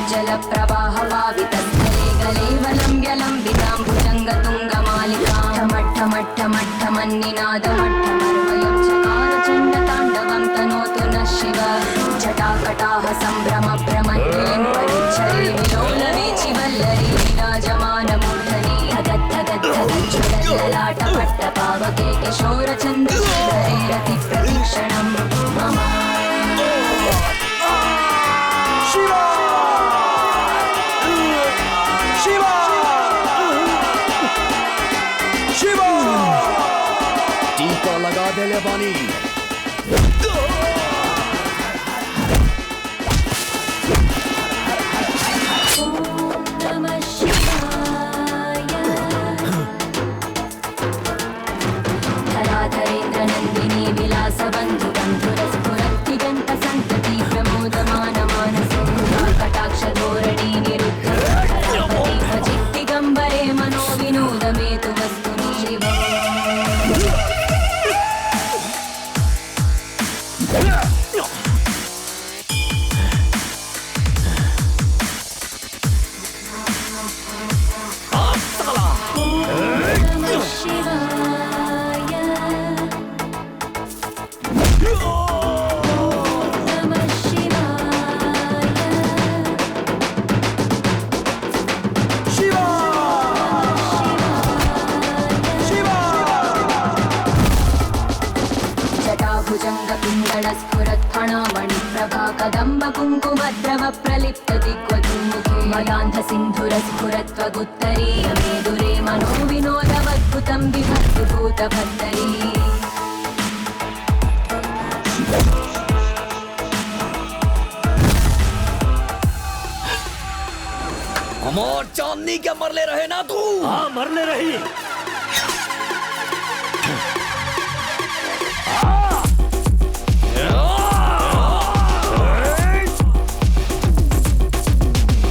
जल प्रवाह पावितस्थले गलेवलं व्यलम्बितां भुजङ्गतुङ्गमालिकां ठमट्ठमट्ठमट्ठमन्निनादमट्ठमर्वयं चकार चण्डताण्डवं तनोतु नः शिव जटाकटाह सम्भ्रमभ्रमन्निलिं परिच्छरे विलोलवीचिवल्लरी विराजमानमूर्धनि धगद्धगद्धगज्ज्वलल्ललाटपट्टपावके किशोरचन्द्रशेखरे रतिप्रतीक्षणं मम टीका लगा दे ले बानी धराधरेन्द्र नन्दिनी विलास बन्धु बन्धुरस्फुरत्तिगन्त सन्तति प्रमोदमान मानसो कटाक्ष धोरणी निरुद्ध भजित्तिगम्बरे मनो विनोद मे तु वस्तुनि शिव कदम्ब कुङ्कुमद्रव प्रलिप्त दिग्वधूमुखे मदान्ध सिन्धुरस्फुरत्वगुत्तरीय मेदुरे मनो विनोदवद्भुतं विभक्ति भूतभद्दरी हमार चांदनी के मरले रहे ना तू हाँ मरले रही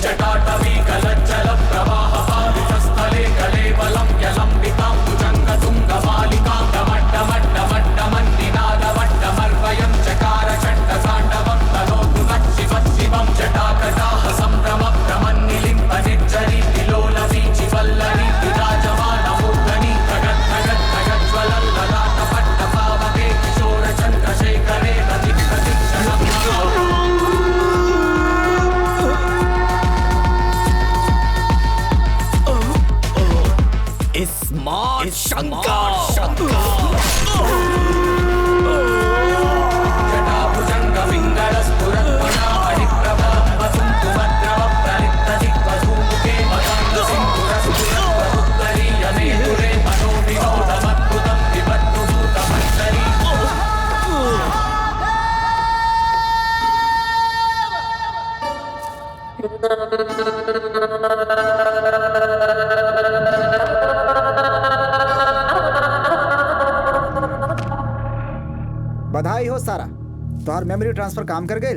जटाटवी गलज्जल प्रवाह पावितस्थले कलेवलं यलम्बितां भुजङ्गतुङ्गमालिकां गमट्टमट्टमट्टमन्निनादवट्टमर्वयं चकार चण्डताण्डवं तनोतु नः शिवः शिवं जटाकटाह सम्भ्रमभ्रमन्निलिम्पनिर्झरी विलोलवीचिवल्लरी विराजमानमूर्धनि धगद्धगद्धगज्ज्वलल्ललाटपट्टपावके किशोरचन्द्रशेखरे रतिप्रतीक्षणं स्मार्ट शंकर जटाभुजङ्गपिङ्गलस्फुरत्वना अणिप्रभा वसुन्तुभद्रव प्रलिप्त दिग्वधूमुखे मदान्ध सिन्धु हेलो सारा, तोहार मेमोरी ट्रांसफर काम कर गए,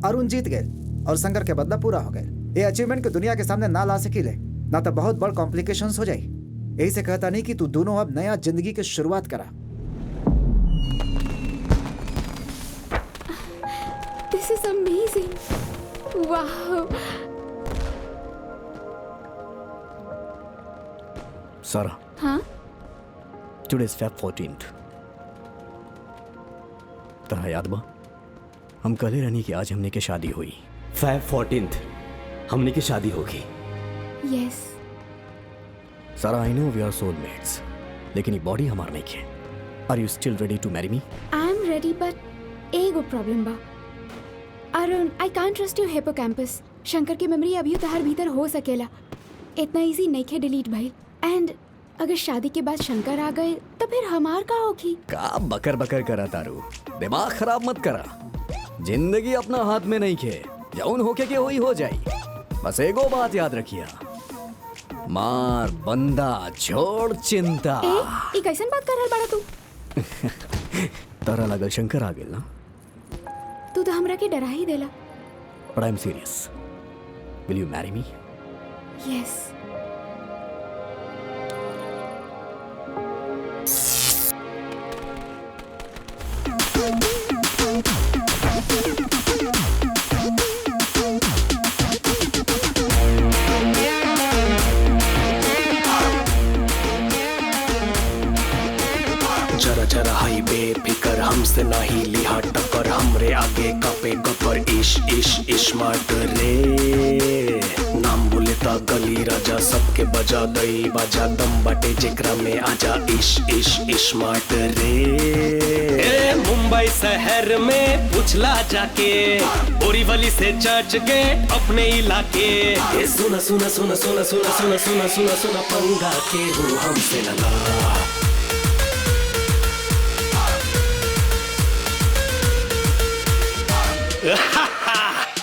अरुण जीत गए और शंकर के बदला पूरा हो गए। ये अचीवमेंट के दुनिया के सामने ना ला सकीले, ना तो बहुत बड़ कॉम्प्लिकेशंस हो जाई। यही से कहता नहीं कि तू दोनों अब नया जिंदगी की शुरुआत करा। This is amazing. Wow. सारा, हाँ? Today is Feb 14th। तरह याद बा? हम कले रहनी कि आज हमने की शादी हुई। Feb 14th हमने की शादी होगी। Yes. सारा, I know V R soulmates, लेकिन ये बॉडी हमार नहीं है। Are you still ready to marry me? I am ready, but एगो प्रॉब्लम बा। Arun, I can't trust your hippocampus. Shankar की मेमोरी अभी तहार भीतर हो सकेला, इतना इजी नहीं है डिलीट भाई। एंड अगर शादी के बाद शंकर आ गए तो फिर हमार का होगी? का बकर बकर करा तारू, दिमाग खराब मत करा। जिंदगी अपना हाथ में नहीं खे, जौन होके के होई हो जाई। बस एगो बात याद रखिया, मार बंदा छोड़ चिंता। ए कैसन बात कर रहल बाड़ा तू? तारा लगल शंकर आ गेल ना? तू तो हमरा के डरा ही देला। But I am serious. Will you marry me? Yes. जरा जरा हाई बेफिकर हमसे नहीं लिहा टक्कर, हमरे आगे कपे गपर इश इश इश्मार्ट रे। नाम बोले ता गली राजा सबके बजा दई बाजा, दम बाटे जेकरा में आजा इश इश इश्मार्ट रे। ए मुंबई शहर में पुछला जाके, बोरीवली से चर्च गेट अपने इलाके। ए सुना सुना सुना सुना सुना सुना सुना सुना सुना पंगा के हूँ हमसे लगा।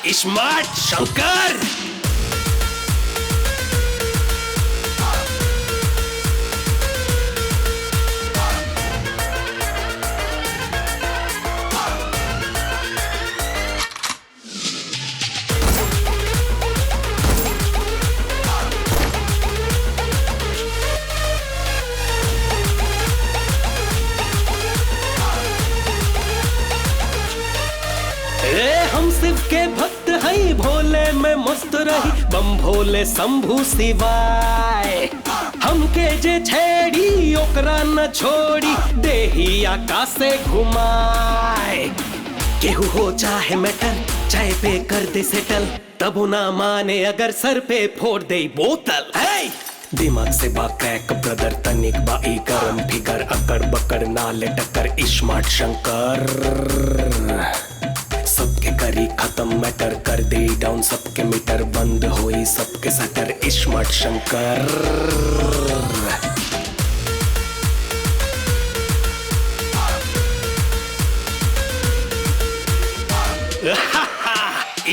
स्मार्ट शंकर। हम शिव के भक्त हैं, भोले में मस्त रही, बम भोले शंभू शिवाय। हमके जे छेड़ी ओकरा न छोड़ी, देही आकाश से घुमाए। केहू हो चाहे मैटर, चाहे पे कर दे सेटल, तब ना माने अगर सर पे फोड़ दे बोतल। दिमाग से बा क्रैक ब्रदर, तनिक बाई गरम फिगर, अकड़ बकड़ नाले टक्कर स्मार्ट शंकर। सबके करी खत्म मैटर, कर दे डाउन सबके मीटर, बंद होई सबके shutter smart Shankar.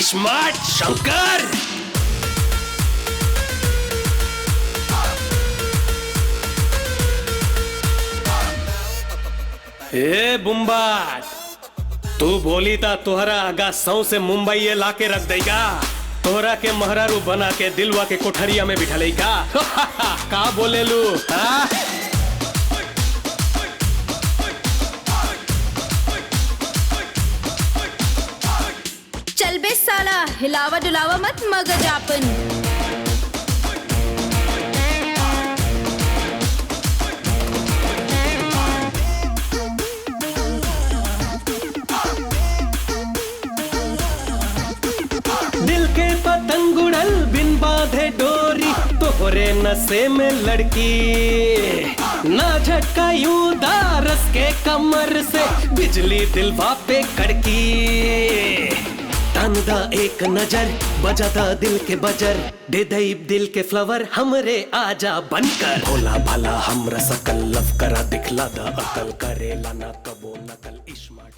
Smart Shankar. ए बुम्बाट, तू बोली ता तोहरा आगा सौ से मुंबई ये लाके रख देगा, तोहरा के महरारू बना के दिलवा के कोठरिया में बिठा लेगा। का बोले लू? चल बे साला, हिलावा डुलावा मत मगज आपन। दिल के पतंग उड़ल बिन बांधे डोरी, तोहरे नशे में लड़की। ना झटका यूं दारस के कमर से, बिजली दिलवा पे कड़की। तानुदा एक नजर, बजाता दिल के बजर, दे दई दिल के फ्लावर हमरे आजा बनकर। भोला भाला हमरा सकल लव करा, दिखला दा अकल, करेला ना कबो नकल स्मार्ट।